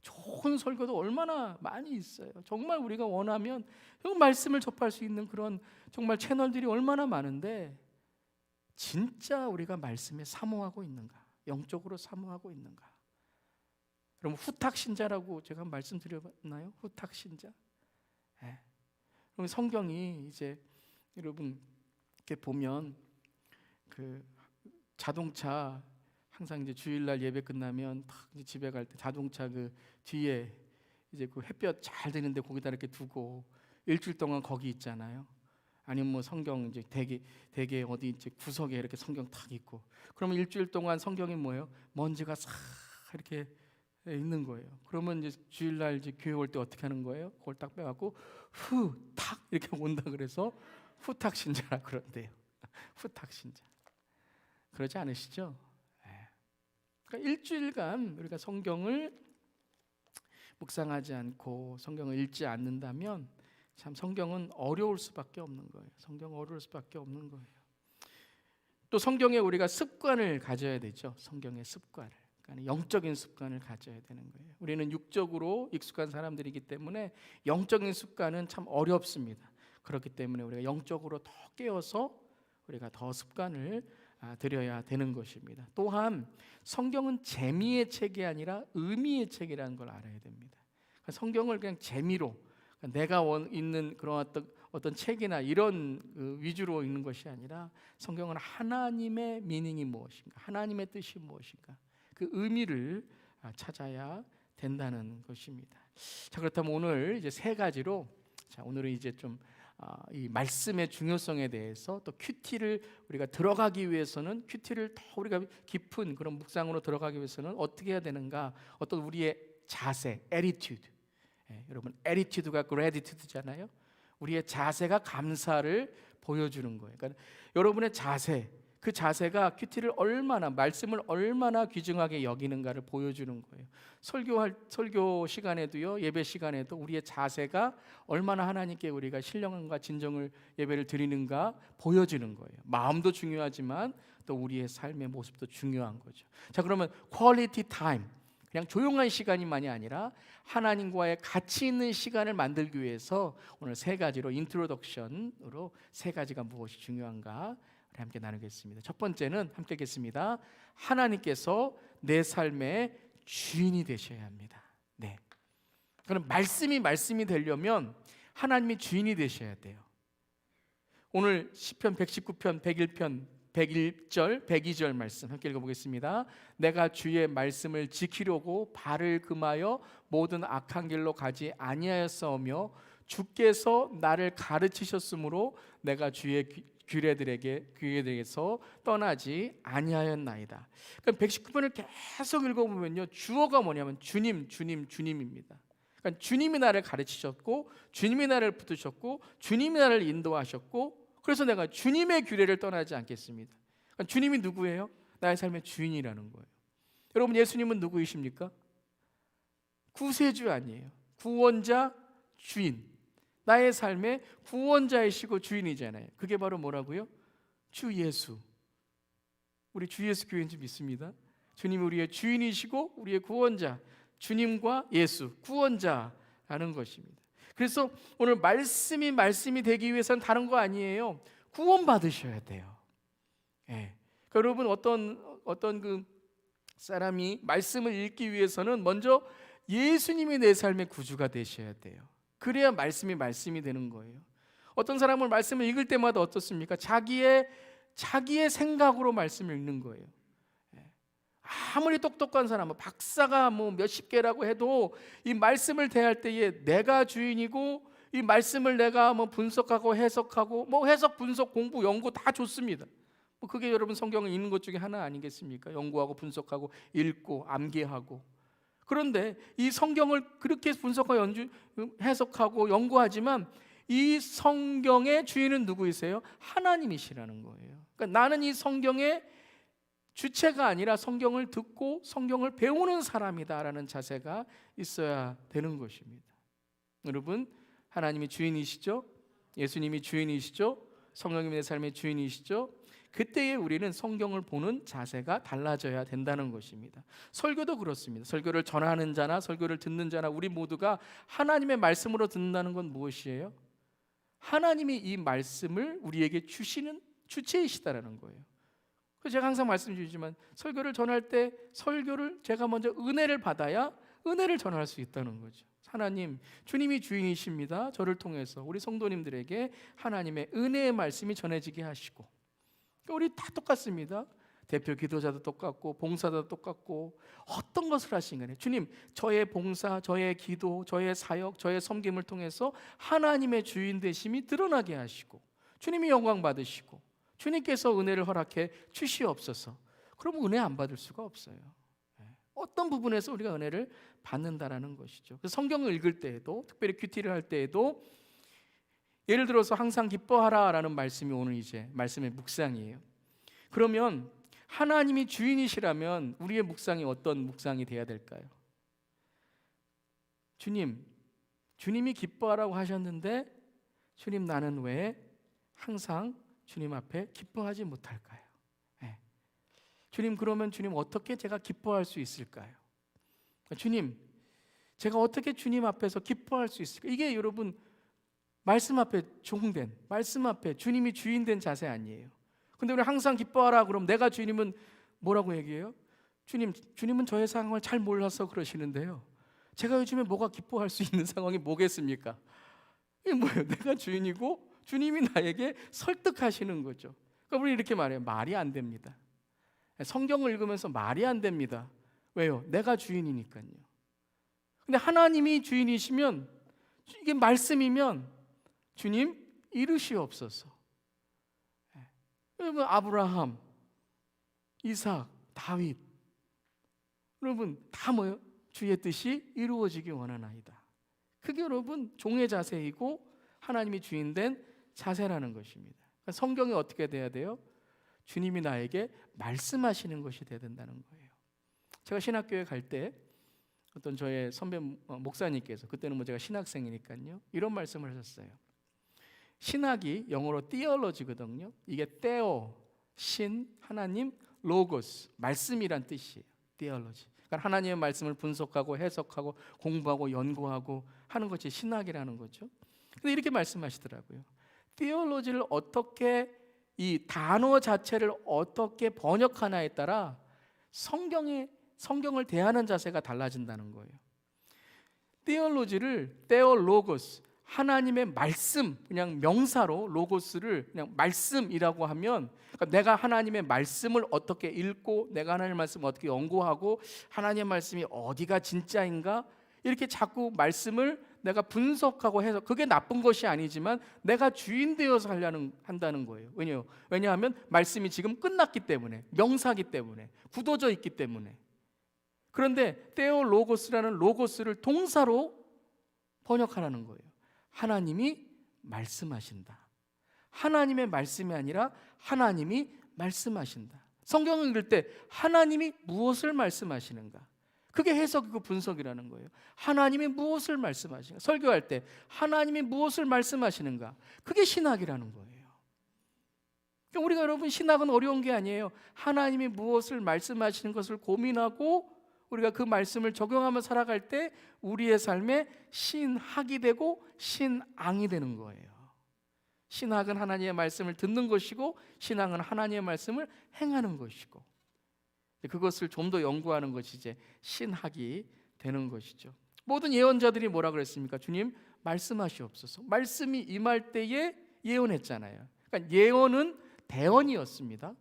좋은 설교도 얼마나 많이 있어요. 정말 우리가 원하면 말씀을 접할 수 있는 그런 정말 채널들이 얼마나 많은데 진짜 우리가 말씀에 사모하고 있는가? 영적으로 사모하고 있는가? 여러분 후탁신자라고 제가 말씀드렸나요? 후탁신자? 네. 그럼 성경이 이제 여러분 이렇게 보면 그 자동차 항상 이제 주일날 예배 끝나면 탁 이제 집에 갈 때 자동차 그 뒤에 이제 그 햇볕 잘 드는데 거기다 이렇게 두고 일주일 동안 거기 있잖아요. 아니면 뭐 성경 이제 대개 어디 이제 구석에 이렇게 성경 탁 있고, 그러면 일주일 동안 성경이 뭐예요? 먼지가 싹 이렇게 있는 거예요. 그러면 이제 주일날 이제 교회 올 때 어떻게 하는 거예요? 그걸 딱 빼갖고 후탁 이렇게 온다 그래서 후탁 신자라 그런대요. 후탁 신자. 그러지 않으시죠? 그러니까 일주일간 우리가 성경을 묵상하지 않고 성경을 읽지 않는다면 참 성경은 어려울 수밖에 없는 거예요. 성경은 어려울 수밖에 없는 거예요. 또 성경에 우리가 습관을 가져야 되죠. 성경의 습관을, 그러니까 영적인 습관을 가져야 되는 거예요. 우리는 육적으로 익숙한 사람들이기 때문에 영적인 습관은 참 어렵습니다. 그렇기 때문에 우리가 영적으로 더 깨어서 우리가 더 습관을 들여야 되는 것입니다. 또한 성경은 재미의 책이 아니라 의미의 책이라는 걸 알아야 됩니다. 그러니까 성경을 그냥 재미로, 그러니까 내가 읽는 그런 어떤 책이나 이런 위주로 읽는 것이 아니라 성경은 하나님의 미닝이 무엇인가, 하나님의 뜻이 무엇인가, 그 의미를 찾아야 된다는 것입니다. 자, 그렇다면 오늘 이제 세 가지로, 자, 오늘은 이제 좀 이 말씀의 중요성에 대해서, 또 큐티를 우리가 들어가기 위해서는, 큐티를 더 우리가 깊은 그런 묵상으로 들어가기 위해서는 어떻게 해야 되는가, 어떤 우리의 자세, attitude. 여러분 attitude가 gratitude잖아요. 우리의 자세가 감사를 보여주는 거예요. 그러니까 여러분의 자세, 그 자세가 큐티를 얼마나, 말씀을 얼마나 귀중하게 여기는가를 보여주는 거예요. 설교 시간에도요, 예배 시간에도 우리의 자세가 얼마나 하나님께 우리가 신령함과 진정을 예배를 드리는가 보여주는 거예요. 마음도 중요하지만 또 우리의 삶의 모습도 중요한 거죠. 자, 그러면 퀄리티 타임, 그냥 조용한 시간이만이 아니라 하나님과의 가치 있는 시간을 만들기 위해서 오늘 세 가지로, 인트로덕션으로 세 가지가 무엇이 중요한가 함께 나누겠습니다. 첫 번째는 함께 하겠습니다. 하나님께서 내 삶의 주인이 되셔야 합니다. 네. 그럼 말씀이 되려면 하나님이 주인이 되셔야 돼요. 오늘 시편 119편 101편 101절 102절 말씀 함께 읽어보겠습니다. 내가 주의 말씀을 지키려고 발을 금하여 모든 악한 길로 가지 아니하였사오며 주께서 나를 가르치셨으므로 내가 주의 규례들에게서 떠나지 아니하였나이다. 그러니까 119편을 계속 읽어보면요, 주어가 뭐냐면 주님입니다. 그러니까 주님이 나를 가르치셨고, 주님이 나를 붙드셨고, 주님이 나를 인도하셨고, 그래서 내가 주님의 규례를 떠나지 않겠습니다. 그러니까 주님이 누구예요? 나의 삶의 주인이라는 거예요. 여러분, 예수님은 누구이십니까? 구세주 아니에요? 구원자, 주인, 나의 삶의 구원자이시고 주인이잖아요. 그게 바로 뭐라고요? 주 예수. 우리 주 예수 교회인 줄 믿습니다. 주님이 우리의 주인이시고 우리의 구원자, 주님과 예수, 구원자라는 것입니다. 그래서 오늘 말씀이 되기 위해서는 다른 거 아니에요. 구원받으셔야 돼요. 예. 그러니까 여러분, 어떤 그 사람이 말씀을 읽기 위해서는 먼저 예수님이 내 삶의 구주가 되셔야 돼요. 그래야 말씀이 되는 거예요. 어떤 사람은 말씀을 읽을 때마다 어떻습니까? 자기의 생각으로 말씀을 읽는 거예요. 아무리 똑똑한 사람은 박사가 뭐 몇십 개라고 해도 이 말씀을 대할 때에 내가 주인이고, 이 말씀을 내가 뭐 분석하고 해석하고, 뭐 해석, 분석, 공부, 연구 다 좋습니다. 뭐 그게 여러분 성경을 읽는 것 중에 하나 아니겠습니까? 연구하고 분석하고 읽고 암기하고. 그런데 이 성경을 그렇게 분석하고 해석하고 연구하지만 이 성경의 주인은 누구이세요? 하나님이시라는 거예요. 그러니까 나는 이 성경의 주체가 아니라 성경을 듣고 성경을 배우는 사람이다라는 자세가 있어야 되는 것입니다. 여러분, 하나님이 주인이시죠? 예수님이 주인이시죠? 성령님이 내 삶의 주인이시죠? 그때에 우리는 성경을 보는 자세가 달라져야 된다는 것입니다. 설교도 그렇습니다. 설교를 전하는 자나 설교를 듣는 자나 우리 모두가 하나님의 말씀으로 듣는다는 건 무엇이에요? 하나님이 이 말씀을 우리에게 주시는 주체이시다라는 거예요. 제가 항상 말씀드리지만 설교를 전할 때 설교를 제가 먼저 은혜를 받아야 은혜를 전할 수 있다는 거죠. 하나님, 주님이 주인이십니다. 저를 통해서 우리 성도님들에게 하나님의 은혜의 말씀이 전해지게 하시고, 우리 다 똑같습니다. 대표 기도자도 똑같고 봉사도 똑같고 어떤 것을 하신 간에 주님, 저의 봉사, 저의 기도, 저의 사역, 저의 섬김을 통해서 하나님의 주인 되심이 드러나게 하시고 주님이 영광 받으시고 주님께서 은혜를 허락해 주시옵소서. 그럼 은혜 안 받을 수가 없어요. 어떤 부분에서 우리가 은혜를 받는다라는 것이죠. 성경을 읽을 때에도, 특별히 큐티를 할 때에도 예를 들어서 항상 기뻐하라라는 말씀이 오늘 이제 말씀의 묵상이에요. 그러면 하나님이 주인이시라면 우리의 묵상이 어떤 묵상이 돼야 될까요? 주님이 기뻐하라고 하셨는데 주님, 나는 왜 항상 주님 앞에 기뻐하지 못할까요? 주님, 그러면 주님 어떻게 제가 기뻐할 수 있을까요? 주님, 제가 어떻게 주님 앞에서 기뻐할 수 있을까요? 이게 여러분 말씀 앞에 종된, 말씀 앞에 주님이 주인된 자세 아니에요. 근데 우리 항상 기뻐하라 그럼 내가 주님은 뭐라고 얘기해요? 주님은 저의 상황을 잘 몰라서 그러시는데요, 제가 요즘에 뭐가 기뻐할 수 있는 상황이 뭐겠습니까? 이게 뭐예요? 내가 주인이고 주님이 나에게 설득하시는 거죠. 그러니까 우리 이렇게 말해요. 말이 안 됩니다. 성경을 읽으면서 말이 안 됩니다. 왜요? 내가 주인이니까요. 근데 하나님이 주인이시면, 이게 말씀이면 주님 이루시옵소서. 여러분, 아브라함, 이삭, 다윗, 여러분 다 뭐예요? 주의 뜻이 이루어지기 원하나이다. 그게 여러분 종의 자세이고 하나님이 주인된 자세라는 것입니다. 그러니까 성경이 어떻게 돼야 돼요? 주님이 나에게 말씀하시는 것이 돼야 된다는 거예요. 제가 신학교에 갈 때 어떤 저의 선배 목사님께서, 그때는 뭐 제가 신학생이니까요, 이런 말씀을 하셨어요. 신학이 영어로 theology거든요. 이게 theo, 신, 하나님, logos, 말씀이란 뜻이에요. theology. 그러니까 하나님의 말씀을 분석하고 해석하고 공부하고 연구하고 하는 것이 신학이라는 거죠. 근데 이렇게 말씀하시더라고요. theology를 어떻게, 이 단어 자체를 어떻게 번역하나에 따라 성경을 대하는 자세가 달라진다는 거예요. theology를 theologos, 하나님의 말씀, 그냥 명사로 로고스를 그냥 말씀이라고 하면, 그러니까 내가 하나님의 말씀을 어떻게 읽고 내가 하나님의 말씀을 어떻게 연구하고 하나님의 말씀이 어디가 진짜인가 이렇게 자꾸 말씀을 내가 분석하고 해서, 그게 나쁜 것이 아니지만 내가 주인 되어서 한다는 거예요. 왜냐하면 말씀이 지금 끝났기 때문에, 명사기 때문에, 굳어져 있기 때문에. 그런데 테오로고스라는 로고스를 동사로 번역하라는 거예요. 하나님이 말씀하신다. 하나님의 말씀이 아니라 하나님이 말씀하신다. 성경을 읽을 때 하나님이 무엇을 말씀하시는가? 그게 해석이고 분석이라는 거예요. 하나님이 무엇을 말씀하시는가? 설교할 때 하나님이 무엇을 말씀하시는가? 그게 신학이라는 거예요. 그러니까 우리가 여러분 신학은 어려운 게 아니에요. 하나님이 무엇을 말씀하시는 것을 고민하고 우리가 그 말씀을 적용하며 살아갈 때 우리의 삶에 신학이 되고 신앙이 되는 거예요. 신학은 하나님의 말씀을 듣는 것이고 신앙은 하나님의 말씀을 행하는 것이고 그것을 좀 더 연구하는 것이 이제 신학이 되는 것이죠. 모든 예언자들이 뭐라 그랬습니까? 주님 말씀하시옵소서. 말씀이 임할 때에 예언했잖아요. 그러니까 예언은 대언이었습니다.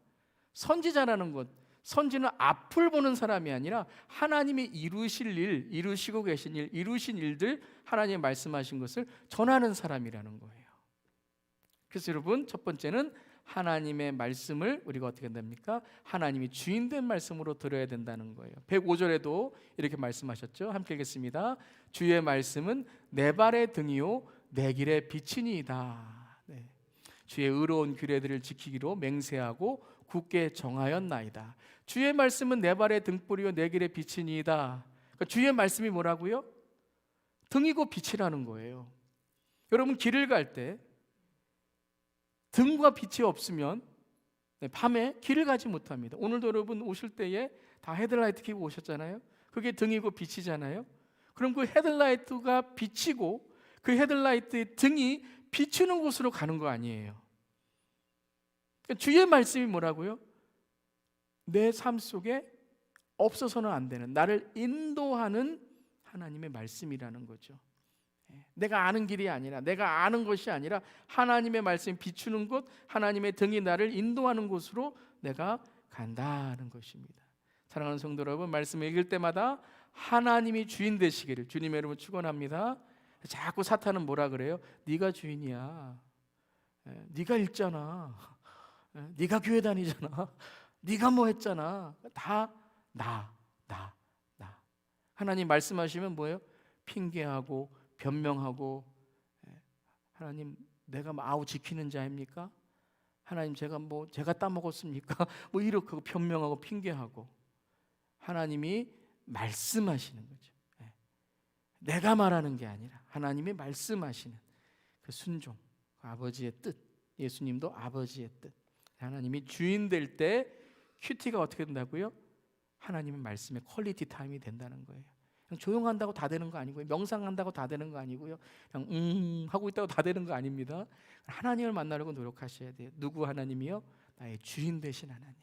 선지자라는 것, 선지는 앞을 보는 사람이 아니라 하나님이 이루실 일, 이루시고 계신 일, 이루신 일들 하나님이 말씀하신 것을 전하는 사람이라는 거예요. 그래서 여러분 첫 번째는 하나님의 말씀을 우리가 어떻게 됩니까? 하나님이 주인된 말씀으로 들어야 된다는 거예요. 105절에도 이렇게 말씀하셨죠. 함께 읽겠습니다. 주의 말씀은 내 발의 등이요 내 길의 빛이니이다. 네. 주의 의로운 규례들을 지키기로 맹세하고 굳게 정하였나이다. 주의 말씀은 내 발의 등불이요 내 길의 빛이니이다. 그러니까 주의 말씀이 뭐라고요? 등이고 빛이라는 거예요. 여러분 길을 갈 때 등과 빛이 없으면 밤에 길을 가지 못합니다. 오늘도 여러분 오실 때에 다 헤드라이트 켜고 오셨잖아요. 그게 등이고 빛이잖아요. 그럼 그 헤드라이트가 비치고 그 헤드라이트의 등이 비추는 곳으로 가는 거 아니에요. 그러니까 주의 말씀이 뭐라고요? 내 삶 속에 없어서는 안 되는, 나를 인도하는 하나님의 말씀이라는 거죠. 내가 아는 길이 아니라, 내가 아는 것이 아니라 하나님의 말씀이 비추는 곳, 하나님의 등이 나를 인도하는 곳으로 내가 간다는 것입니다. 사랑하는 성도 여러분, 말씀을 읽을 때마다 하나님이 주인 되시기를 주님의 이름으로 축원합니다. 자꾸 사탄은 뭐라 그래요? 네가 주인이야, 네가 읽잖아, 네가 교회 다니잖아, 네가 뭐 했잖아. 다 나. 하나님 말씀하시면 뭐예요? 핑계하고 변명하고, 하나님 내가 아우 지키는 자입니까? 하나님 제가 따먹었습니까? 뭐 이렇게 변명하고 핑계하고. 하나님이 말씀하시는 거죠. 내가 말하는 게 아니라 하나님이 말씀하시는 그 순종, 아버지의 뜻. 예수님도 아버지의 뜻. 하나님이 주인 될 때 큐티가 어떻게 된다고요? 하나님의 말씀의 퀄리티 타임이 된다는 거예요. 그냥 조용한다고 다 되는 거 아니고요. 명상한다고 다 되는 거 아니고요. 그냥 하고 있다고 다 되는 거 아닙니다. 하나님을 만나려고 노력하셔야 돼요. 누구 하나님이요? 나의 주인 되신 하나님,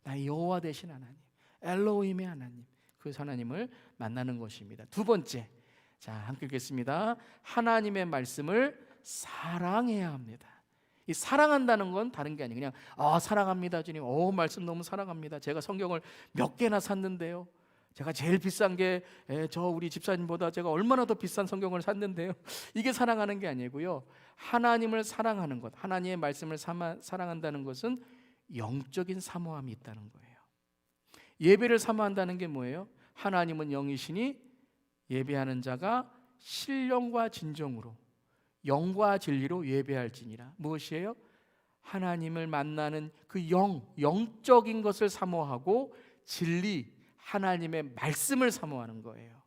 나의 여호와 되신 하나님, 엘로힘의 하나님. 그 하나님을 만나는 것입니다. 두 번째, 자 함께 읽겠습니다. 하나님의 말씀을 사랑해야 합니다. 이 사랑한다는 건 다른 게 아니에요. 그냥 사랑합니다 주님, 말씀 너무 사랑합니다. 제가 성경을 몇 개나 샀는데요, 제가 제일 비싼 게 우리 집사님보다 제가 얼마나 더 비싼 성경을 샀는데요. 이게 사랑하는 게 아니고요. 하나님을 사랑하는 것, 하나님의 말씀을 사랑한다는 것은 영적인 사모함이 있다는 거예요. 예배를 사모한다는 게 뭐예요? 하나님은 영이시니 예배하는 자가 신령과 진정으로 영과 진리로 예배할지니라. 무엇이에요? 하나님을 만나는 그 영적인 것을 사모하고 진리, 하나님의 말씀을 사모하는 거예요.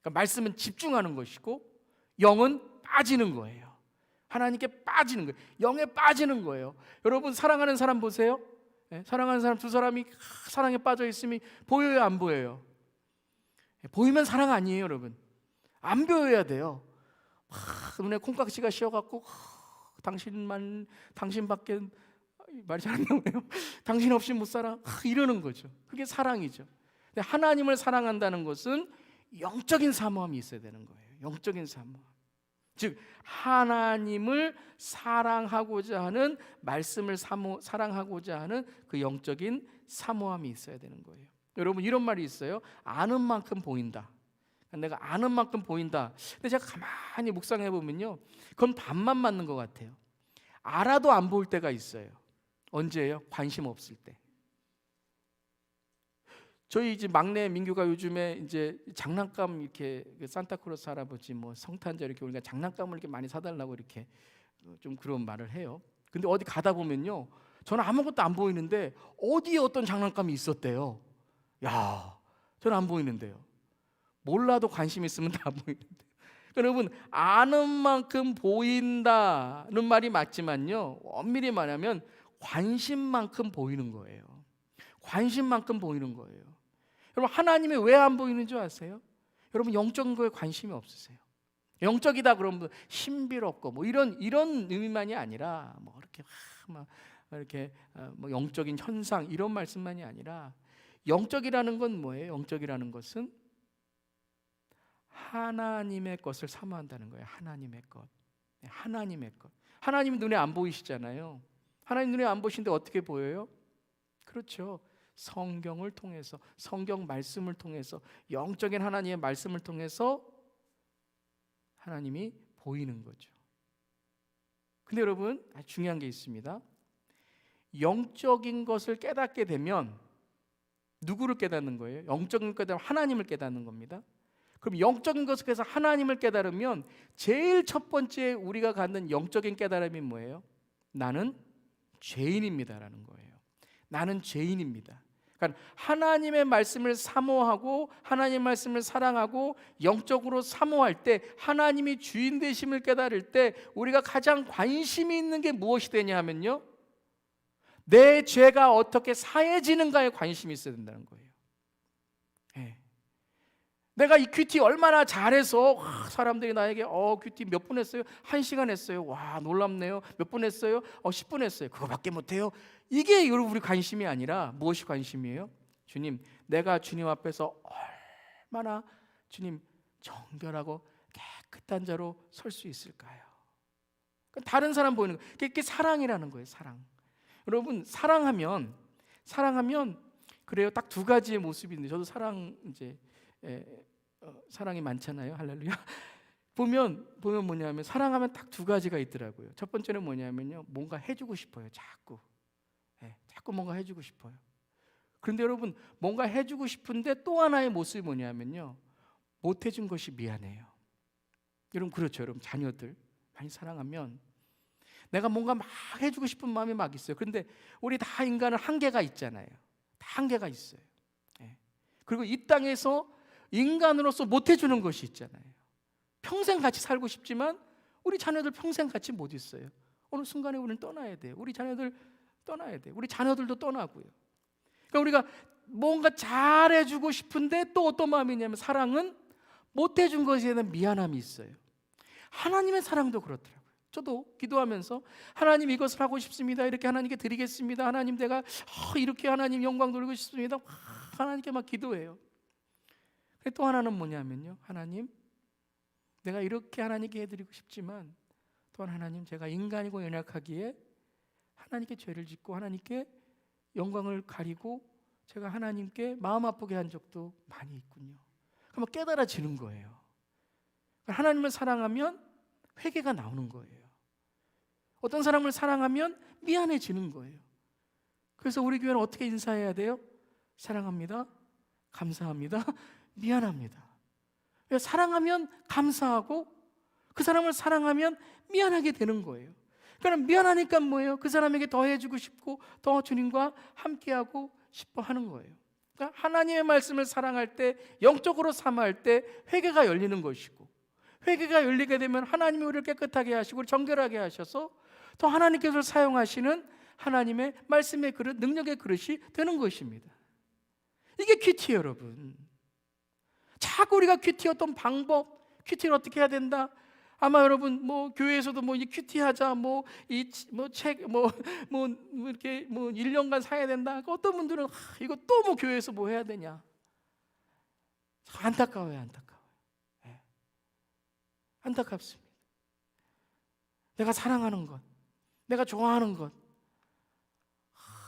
그러니까 말씀은 집중하는 것이고 영은 빠지는 거예요. 하나님께 빠지는 거예요. 영에 빠지는 거예요. 여러분 사랑하는 사람 보세요. 사랑하는 사람 두 사람이 사랑에 빠져 있으면 보여요, 안 보여요? 보이면 사랑 아니에요, 여러분. 안 보여야 돼요. 눈에 콩깍지가 씌어갖고 당신밖에 말이 잘 안 나오네요. 당신 없이 못 살아, 이러는 거죠. 그게 사랑이죠. 근데 하나님을 사랑한다는 것은 영적인 사모함이 있어야 되는 거예요. 영적인 사모함. 즉 하나님을 사랑하고자 하는, 말씀을 사랑하고자 하는 그 영적인 사모함이 있어야 되는 거예요. 여러분 이런 말이 있어요. 아는 만큼 보인다. 내가 아는 만큼 보인다. 근데 제가 가만히 묵상해 보면요, 그건 반만 맞는 것 같아요. 알아도 안 보일 때가 있어요. 언제예요? 관심 없을 때. 저희 이제 막내 민규가 요즘에 이제 장난감, 이렇게 산타크로스 할아버지 뭐 성탄절 이렇게 우리가 장난감을 이렇게 많이 사달라고 이렇게 좀 그런 말을 해요. 근데 어디 가다 보면요, 저는 아무것도 안 보이는데 어디에 어떤 장난감이 있었대요. 야, 저는 안 보이는데요. 몰라도 관심 있으면 다 보이는데. 여러분, 아는 만큼 보인다는 말이 맞지만요, 엄밀히 말하면 관심만큼 보이는 거예요. 관심만큼 보이는 거예요. 여러분, 하나님이 왜 안 보이는 줄 아세요? 여러분, 영적인 거에 관심이 없으세요. 영적이다 그러면 신비롭고 뭐 이런 의미만이 아니라 뭐 이렇게 막 이렇게 뭐 영적인 현상 이런 말씀만이 아니라, 영적이라는 건 뭐예요? 영적이라는 것은 하나님의 것을 사모한다는 거예요. 하나님의 것. 하나님의 것. 하나님 눈에 안 보이시잖아요. 하나님 눈에 안 보시는데 어떻게 보여요? 그렇죠. 성경을 통해서, 성경 말씀을 통해서, 영적인 하나님의 말씀을 통해서 하나님이 보이는 거죠. 근데 여러분, 아주 중요한 게 있습니다. 영적인 것을 깨닫게 되면 누구를 깨닫는 거예요? 영적인 것을 깨달으면 하나님을 깨닫는 겁니다. 그럼 영적인 것에서 하나님을 깨달으면 제일 첫 번째 우리가 갖는 영적인 깨달음이 뭐예요? 나는 죄인입니다라는 거예요. 나는 죄인입니다. 그러니까 하나님의 말씀을 사모하고 하나님의 말씀을 사랑하고 영적으로 사모할 때, 하나님이 주인 되심을 깨달을 때 우리가 가장 관심이 있는 게 무엇이 되냐 하면요, 내 죄가 어떻게 사해지는가에 관심이 있어야 된다는 거예요. 내가 이 큐티 얼마나 잘해서 사람들이 나에게 큐티 몇 분 했어요? 1시간 했어요. 와, 놀랍네요. 몇 분 했어요? 10분 했어요. 그거밖에 못해요. 이게 여러분 우리 관심이 아니라 무엇이 관심이에요? 주님, 내가 주님 앞에서 얼마나 주님 정결하고 깨끗한 자로 설 수 있을까요? 다른 사람 보이는 거, 그게 사랑이라는 거예요. 사랑. 여러분, 사랑하면 그래요. 딱 두 가지의 모습이 있는데, 저도 사랑이 많잖아요. 할렐루야. 보면 뭐냐면, 사랑하면 딱 두 가지가 있더라고요. 첫 번째는 뭐냐면요, 뭔가 해주고 싶어요. 자꾸 뭔가 해주고 싶어요. 그런데 여러분, 뭔가 해주고 싶은데 또 하나의 모습이 뭐냐면요, 못 해준 것이 미안해요. 여러분, 그렇죠. 여러분, 자녀들 많이 사랑하면 내가 뭔가 막 해주고 싶은 마음이 막 있어요. 그런데 우리 다 인간은 한계가 있잖아요. 다 한계가 있어요. 그리고 이 땅에서 인간으로서 못 해주는 것이 있잖아요. 평생 같이 살고 싶지만 우리 자녀들 평생 같이 못 있어요. 어느 순간에 우리는 떠나야 돼요. 우리 자녀들 떠나야 돼요. 우리 자녀들도 떠나고요. 그러니까 우리가 뭔가 잘해주고 싶은데 또 어떤 마음이 있냐면, 사랑은 못 해준 것에 대한 미안함이 있어요. 하나님의 사랑도 그렇더라고요. 저도 기도하면서 하나님 이것을 하고 싶습니다. 이렇게 하나님께 드리겠습니다. 하나님 내가 이렇게 하나님 영광 돌리고 싶습니다. 하나님께 막 기도해요. 또 하나는 뭐냐면요, 하나님 내가 이렇게 하나님께 해드리고 싶지만 또한 하나님, 제가 인간이고 연약하기에 하나님께 죄를 짓고 하나님께 영광을 가리고 제가 하나님께 마음 아프게 한 적도 많이 있군요. 그러면 깨달아지는 거예요. 하나님을 사랑하면 회개가 나오는 거예요. 어떤 사람을 사랑하면 미안해지는 거예요. 그래서 우리 교회는 어떻게 인사해야 돼요? 사랑합니다, 감사합니다, 미안합니다. 사랑하면 감사하고 그 사람을 사랑하면 미안하게 되는 거예요. 그러니까 미안하니까 뭐예요? 그 사람에게 더 해주고 싶고 더 주님과 함께하고 싶어 하는 거예요. 그러니까 하나님의 말씀을 사랑할 때, 영적으로 사모할 때 회개가 열리는 것이고, 회개가 열리게 되면 하나님이 우리를 깨끗하게 하시고 정결하게 하셔서 더 하나님께서 사용하시는 하나님의 말씀의 그릇, 능력의 그릇이 되는 것입니다. 이게 큐티예요, 여러분. 자꾸 우리가 큐티 어떤 방법, 큐티를 어떻게 해야 된다. 아마 여러분 교회에서도 이 큐티하자, 이렇게 1년간 사야 된다. 어떤 분들은 이거 또 교회에서 해야 되냐. 안타까워요, 안타까워요. 안타깝습니다. 내가 사랑하는 것, 내가 좋아하는 것,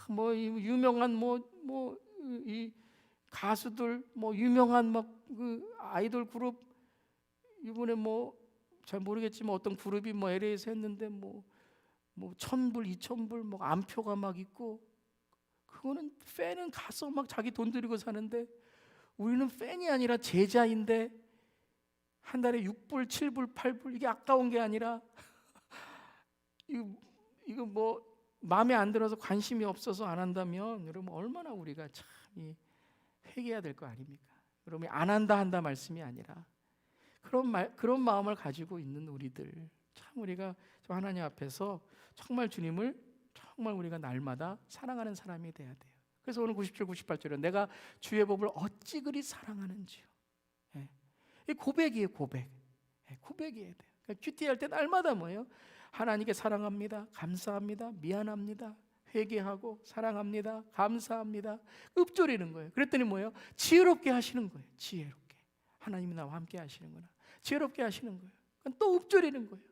유명한 이 가수들, 유명한 그 아이돌 그룹, 이번에 잘 모르겠지만 어떤 그룹이 LA에서 했는데 1,000불, 2,000불 안표가 있고, 그거는 팬은 가서 자기 돈 들이고 사는데, 우리는 팬이 아니라 제자인데 한 달에 6불, 7불, 8불, 이게 아까운 게 아니라 이거 마음에 안 들어서 관심이 없어서 안 한다면 여러분 얼마나 우리가 참 회개해야 될 거 아닙니까? 여러분이 안 한다 말씀이 아니라 그런 마음을 가지고 있는 우리들, 참 우리가 하나님 앞에서 정말 주님을 정말 우리가 날마다 사랑하는 사람이 돼야 돼요. 그래서 오늘 97, 98절은 내가 주의 법을 어찌 그리 사랑하는지요. 이 고백이에요, 고백. 고백이어야 돼요. 그러니까 큐티할 때 날마다 뭐예요? 하나님께 사랑합니다, 감사합니다, 미안합니다, 회개하고 사랑합니다, 감사합니다, 읊조리는 거예요. 그랬더니 뭐예요? 지혜롭게 하시는 거예요. 지혜롭게. 하나님이 나와 함께 하시는구나. 지혜롭게 하시는 거예요. 또 읊조리는 거예요.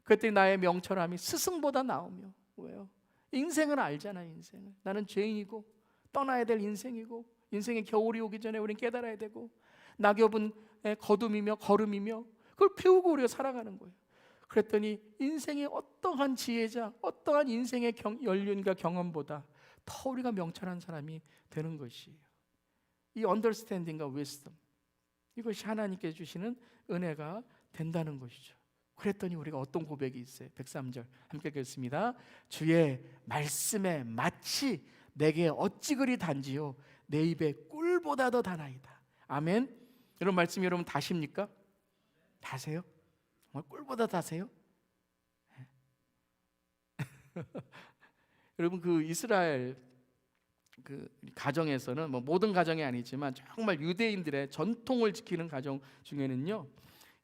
그랬더니 나의 명철함이 스승보다 나오며, 왜요? 인생을 알잖아. 인생을 나는 죄인이고 떠나야 될 인생이고, 인생의 겨울이 오기 전에 우리는 깨달아야 되고, 낙엽은 거둠이며 걸음이며, 그걸 배우고 우리가 살아가는 거예요. 그랬더니 인생의 어떠한 지혜자, 어떠한 인생의 연륜과 경험보다 더 우리가 명철한 사람이 되는 것이에요. 이 understanding과 wisdom, 이것이 하나님께 주시는 은혜가 된다는 것이죠. 그랬더니 우리가 어떤 고백이 있어요? 103절 함께 읽겠습니다. 주의 말씀에 마치 내게 어찌 그리 단지요 내 입에 꿀보다 더 다나이다. 아멘. 이런 말씀 여러분 다십니까? 다세요? 정말 꿀보다 다세요? 여러분 그 이스라엘 그 가정에서는 뭐 모든 가정이 아니지만 정말 유대인들의 전통을 지키는 가정 중에는요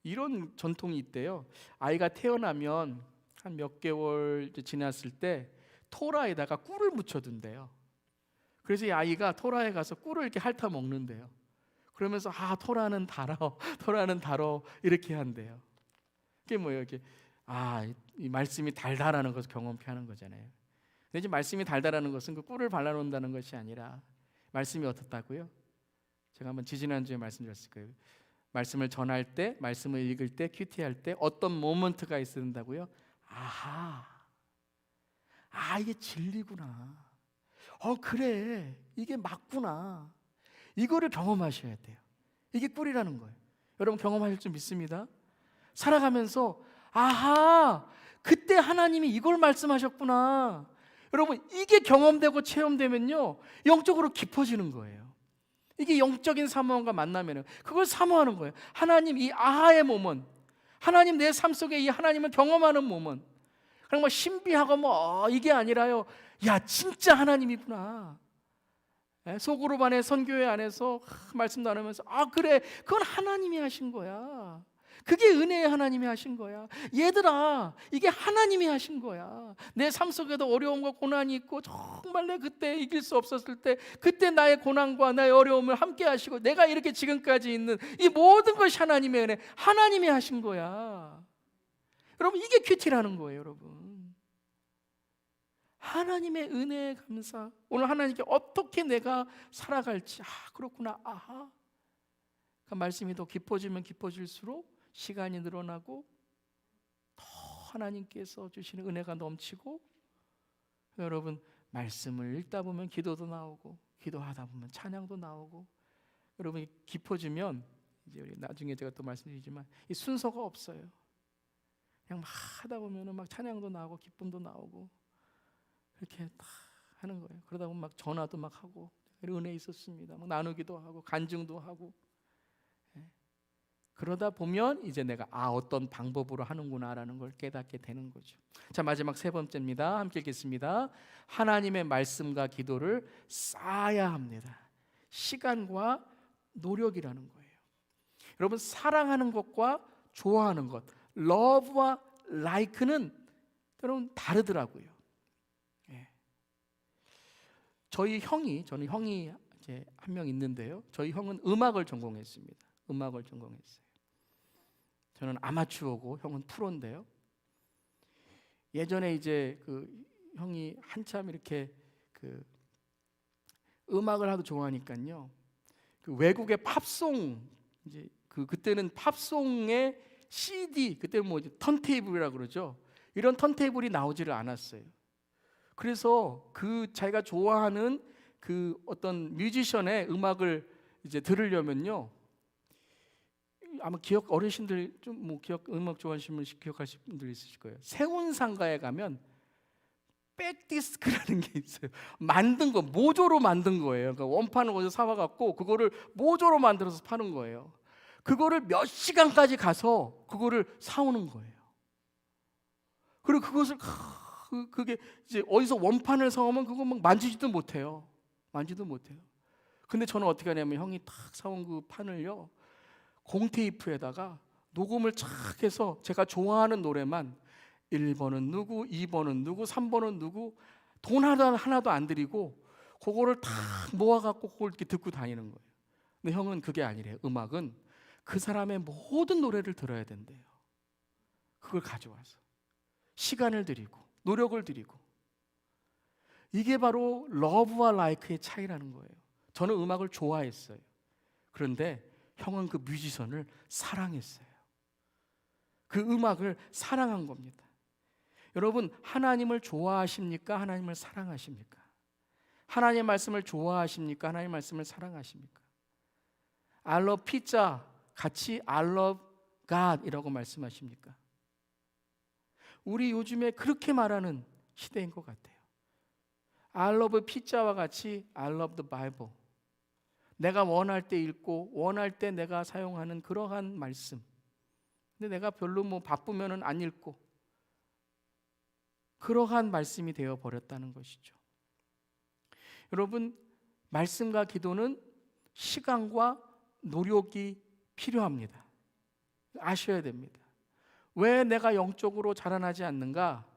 이런 전통이 있대요. 아이가 태어나면 한 몇 개월 지났을 때 토라에다가 꿀을 묻혀둔대요. 그래서 이 아이가 토라에 가서 꿀을 이렇게 핥아 먹는데요. 그러면서 토라는 달아, 토라는 달어 이렇게 한대요. 그게 뭐예요? 이렇게 이 말씀이 달달하는 것을 경험케 하는 거잖아요. 근데 이제 말씀이 달달하는 것은 그 꿀을 발라놓는다는 것이 아니라 말씀이 어떻다고요? 제가 한번 지지난주에 말씀드렸을 거예요. 말씀을 전할 때, 말씀을 읽을 때, 큐티할 때 어떤 모먼트가 있어야 된다고요? 이게 진리구나. 그래, 이게 맞구나. 이거를 경험하셔야 돼요. 이게 꿀이라는 거예요. 여러분 경험하실 줄 믿습니다. 살아가면서 그때 하나님이 이걸 말씀하셨구나. 여러분 이게 경험되고 체험되면요 영적으로 깊어지는 거예요. 이게 영적인 사모함과 만나면 그걸 사모하는 거예요. 하나님 이 아하의 모먼트, 하나님 내 삶 속에 이 하나님을 경험하는 모먼트. 그냥 뭐 신비하고 이게 아니라요, 야 진짜 하나님이구나. 소그룹 안에 선교회 안에서 말씀 나누면서 그래 그건 하나님이 하신 거야. 그게 은혜의 하나님이 하신 거야. 얘들아 이게 하나님이 하신 거야. 내 삶 속에도 어려움과 고난이 있고 정말 내 그때 이길 수 없었을 때 그때 나의 고난과 나의 어려움을 함께 하시고 내가 이렇게 지금까지 있는 이 모든 것이 하나님의 은혜, 하나님이 하신 거야. 여러분 이게 큐티라는 거예요. 여러분 하나님의 은혜에 감사. 오늘 하나님께 어떻게 내가 살아갈지 그렇구나. 그 말씀이 더 깊어지면 깊어질수록 시간이 늘어나고 더 하나님께서 주시는 은혜가 넘치고, 여러분 말씀을 읽다 보면 기도도 나오고 기도하다 보면 찬양도 나오고, 여러분이 깊어지면 이제 우리 나중에 제가 또 말씀드리지만 이 순서가 없어요. 그냥 막 하다 보면은 막 찬양도 나오고 기쁨도 나오고 이렇게 다 하는 거예요. 그러다 보면 막 전화도 막 하고 은혜 있었습니다. 막 나누기도 하고 간증도 하고. 그러다 보면 이제 내가 어떤 방법으로 하는구나라는 걸 깨닫게 되는 거죠. 자, 마지막 세 번째입니다. 함께 읽겠습니다. 하나님의 말씀과 기도를 쌓아야 합니다. 시간과 노력이라는 거예요. 여러분 사랑하는 것과 좋아하는 것, love와 like는 여러분 다르더라고요. 저는 형이 이제 한 명 있는데요. 저희 형은 음악을 전공했습니다. 음악을 전공했어요. 저는 아마추어고 형은 프로인데요. 예전에 이제 그 형이 한참 이렇게 그 음악을 하도 좋아하니까요. 그 외국의 팝송, 이제 그때는 팝송의 CD, 그때는 뭐 턴테이블이라고 그러죠. 이런 턴테이블이 나오지를 않았어요. 그래서 그 자기가 좋아하는 그 어떤 뮤지션의 음악을 이제 들으려면요. 아마 어르신들 좀 음악 좋아하시는 분 기억하시는 분들 있으실 거예요. 세운상가에 가면 백디스크라는 게 있어요. 만든 거, 모조로 만든 거예요. 그러니까 원판을 어디서 사와갖고 그거를 모조로 만들어서 파는 거예요. 그거를 몇 시간까지 가서 그거를 사오는 거예요. 그리고 그것을 그게 이제 어디서 원판을 사오면 그거 막 만지지도 못해요. 만지도 못해요. 근데 저는 어떻게 하냐면 형이 딱 사온 그 판을요, 공테이프에다가 녹음을 착 해서 제가 좋아하는 노래만 1번은 누구, 2번은 누구, 3번은 누구, 돈 하나도 안 들이고 그거를 다 모아갖고 그걸 이렇게 듣고 다니는 거예요. 근데 형은 그게 아니래요. 음악은 그 사람의 모든 노래를 들어야 된대요. 그걸 가져와서 시간을 들이고 노력을 들이고. 이게 바로 러브와 라이크의 차이라는 거예요. 저는 음악을 좋아했어요. 그런데 형은 그 뮤지션을 사랑했어요. 그 음악을 사랑한 겁니다. 여러분, 하나님을 좋아하십니까? 하나님을 사랑하십니까? 하나님의 말씀을 좋아하십니까? 하나님의 말씀을 사랑하십니까? I love pizza 같이 I love God 이라고 말씀하십니까? 우리 요즘에 그렇게 말하는 시대인 것 같아요. I love pizza와 같이 I love the Bible. 내가 원할 때 읽고 원할 때 내가 사용하는 그러한 말씀. 근데 내가 별로 바쁘면은 안 읽고 그러한 말씀이 되어 버렸다는 것이죠. 여러분, 말씀과 기도는 시간과 노력이 필요합니다. 아셔야 됩니다. 왜 내가 영적으로 자라나지 않는가?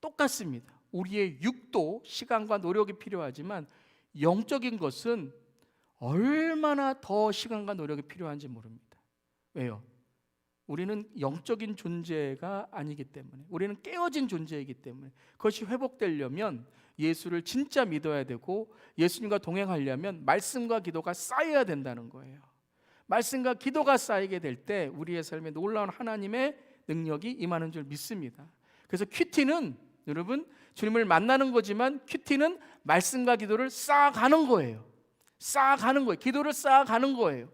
똑같습니다. 우리의 육도 시간과 노력이 필요하지만 영적인 것은 얼마나 더 시간과 노력이 필요한지 모릅니다. 왜요? 우리는 영적인 존재가 아니기 때문에, 우리는 깨어진 존재이기 때문에, 그것이 회복되려면 예수를 진짜 믿어야 되고 예수님과 동행하려면 말씀과 기도가 쌓여야 된다는 거예요. 말씀과 기도가 쌓이게 될 때 우리의 삶에 놀라운 하나님의 능력이 임하는 줄 믿습니다. 그래서 큐티는 여러분, 주님을 만나는 거지만 큐티는 말씀과 기도를 쌓아가는 거예요. 쌓아가는 거예요. 기도를 쌓아가는 거예요.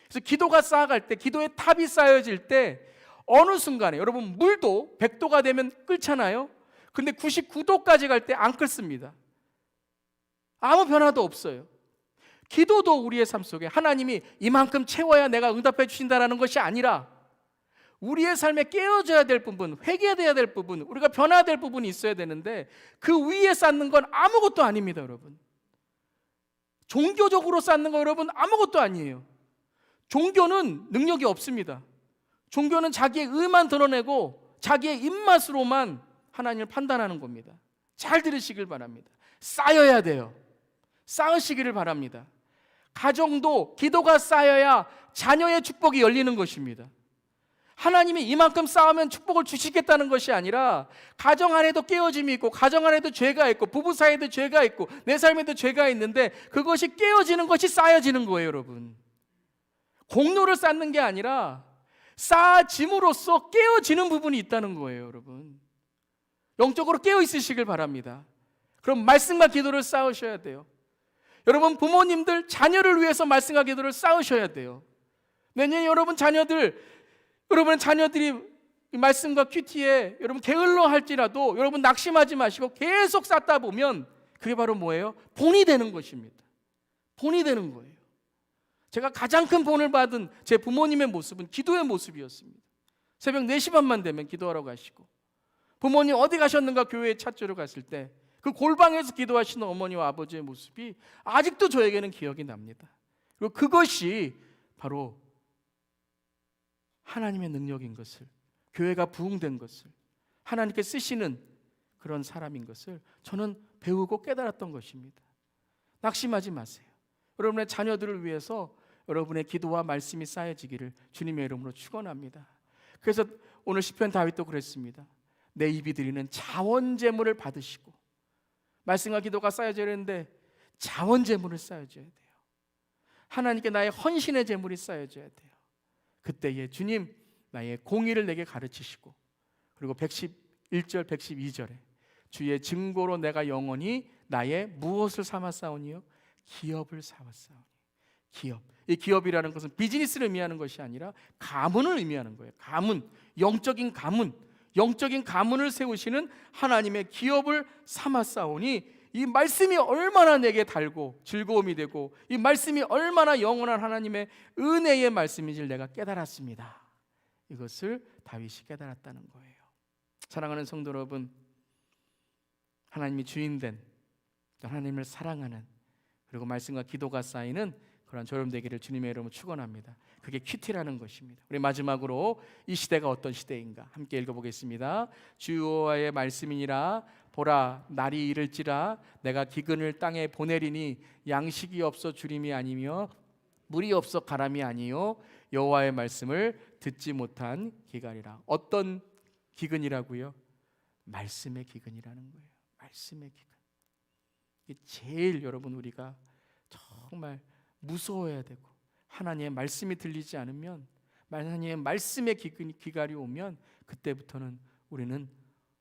그래서 기도가 쌓아갈 때, 기도의 탑이 쌓여질 때 어느 순간에, 여러분, 물도 100도가 되면 끓잖아요. 근데 99도까지 갈 때 안 끓습니다. 아무 변화도 없어요. 기도도 우리의 삶 속에 하나님이 이만큼 채워야 내가 응답해 주신다는 것이 아니라 우리의 삶에 깨어져야 될 부분, 회개돼야 될 부분, 우리가 변화될 부분이 있어야 되는데 그 위에 쌓는 건 아무것도 아닙니다. 여러분, 종교적으로 쌓는 거 여러분 아무것도 아니에요. 종교는 능력이 없습니다. 종교는 자기의 의만 드러내고 자기의 입맛으로만 하나님을 판단하는 겁니다. 잘 들으시길 바랍니다. 쌓여야 돼요. 쌓으시기를 바랍니다. 가정도 기도가 쌓여야 자녀의 축복이 열리는 것입니다. 하나님이 이만큼 쌓으면 축복을 주시겠다는 것이 아니라 가정 안에도 깨어짐이 있고 가정 안에도 죄가 있고 부부 사이에도 죄가 있고 내 삶에도 죄가 있는데 그것이 깨어지는 것이 쌓여지는 거예요. 여러분, 공로를 쌓는 게 아니라 쌓아짐으로써 깨어지는 부분이 있다는 거예요. 여러분, 영적으로 깨어 있으시길 바랍니다. 그럼 말씀과 기도를 쌓으셔야 돼요. 여러분, 부모님들 자녀를 위해서 말씀과 기도를 쌓으셔야 돼요. 내년에 여러분의 자녀들이 말씀과 큐티에 여러분 게을러 할지라도 여러분 낙심하지 마시고 계속 쌓다 보면 그게 바로 뭐예요? 본이 되는 것입니다. 본이 되는 거예요. 제가 가장 큰 본을 받은 제 부모님의 모습은 기도의 모습이었습니다. 새벽 4시 반만 되면 기도하러 가시고, 부모님 어디 가셨는가 교회에 찾으러 갔을 때 그 골방에서 기도하시는 어머니와 아버지의 모습이 아직도 저에게는 기억이 납니다. 그리고 그것이 바로 하나님의 능력인 것을, 교회가 부흥된 것을, 하나님께 쓰시는 그런 사람인 것을 저는 배우고 깨달았던 것입니다. 낙심하지 마세요. 여러분의 자녀들을 위해서 여러분의 기도와 말씀이 쌓여지기를 주님의 이름으로 축원합니다. 그래서 오늘 시편 다윗도 그랬습니다. 내 입이 드리는 자원 제물을 받으시고, 말씀과 기도가 쌓여져야 되는데 자원 제물을 쌓여줘야 돼요. 하나님께 나의 헌신의 제물이 쌓여져야 돼요. 그때에 주님 나의 공의를 내게 가르치시고, 그리고 111절 112절에 주의 증거로 내가 영원히 나의 무엇을 삼았사오니요? 기업을 삼았사오니. 기업, 이 기업이라는 것은 비즈니스를 의미하는 것이 아니라 가문을 의미하는 거예요. 가문, 영적인 가문, 영적인 가문을 세우시는 하나님의 기업을 삼았사오니 이 말씀이 얼마나 내게 달고 즐거움이 되고 이 말씀이 얼마나 영원한 하나님의 은혜의 말씀인지를 내가 깨달았습니다. 이것을 다윗이 깨달았다는 거예요. 사랑하는 성도 여러분, 하나님이 주인된 하나님을 사랑하는 그리고 말씀과 기도가 쌓이는 그런 저여러분 되기를 주님의 이름으로 축원합니다. 그게 큐티라는 것입니다. 우리 마지막으로 이 시대가 어떤 시대인가 함께 읽어보겠습니다. 주 여호와의 말씀이니라. 보라, 날이 이를지라 내가 기근을 땅에 보내리니 양식이 없어 주림이 아니며 물이 없어 가람이 아니요 여호와의 말씀을 듣지 못한 기갈이라. 어떤 기근이라고요? 말씀의 기근이라는 거예요. 말씀의 기근. 이게 제일 여러분 우리가 정말 무서워해야 되고, 하나님의 말씀이 들리지 않으면, 하나님의 말씀의 기갈이 오면 그때부터는 우리는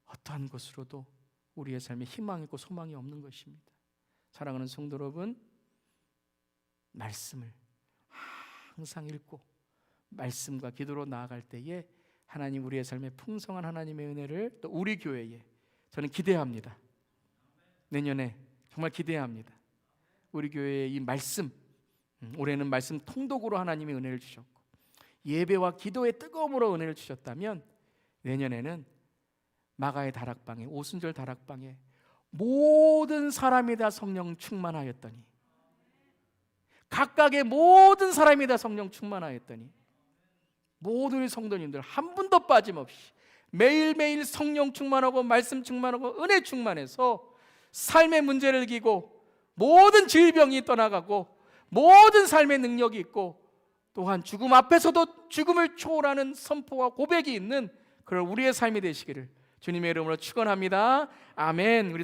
어떠한 것으로도 우리의 삶에 희망이 있고 소망이 없는 것입니다. 사랑하는 성도 여러분, 말씀을 항상 읽고 말씀과 기도로 나아갈 때에 하나님 우리의 삶에 풍성한 하나님의 은혜를 또 우리 교회에 저는 기대합니다. 내년에 정말 기대합니다. 우리 교회의 이 말씀, 올해는 말씀 통독으로 하나님의 은혜를 주셨고 예배와 기도의 뜨거움으로 은혜를 주셨다면 내년에는 마가의 다락방에, 오순절 다락방에 모든 사람이 다 성령 충만하였더니, 각각의 모든 사람이 다 성령 충만하였더니 모든 성도님들 한 분도 빠짐없이 매일매일 성령 충만하고 말씀 충만하고 은혜 충만해서 삶의 문제를 이기고 모든 질병이 떠나가고 모든 삶의 능력이 있고 또한 죽음 앞에서도 죽음을 초월하는 선포와 고백이 있는 그런 우리의 삶이 되시기를 주님의 이름으로 축원합니다. 아멘. 우리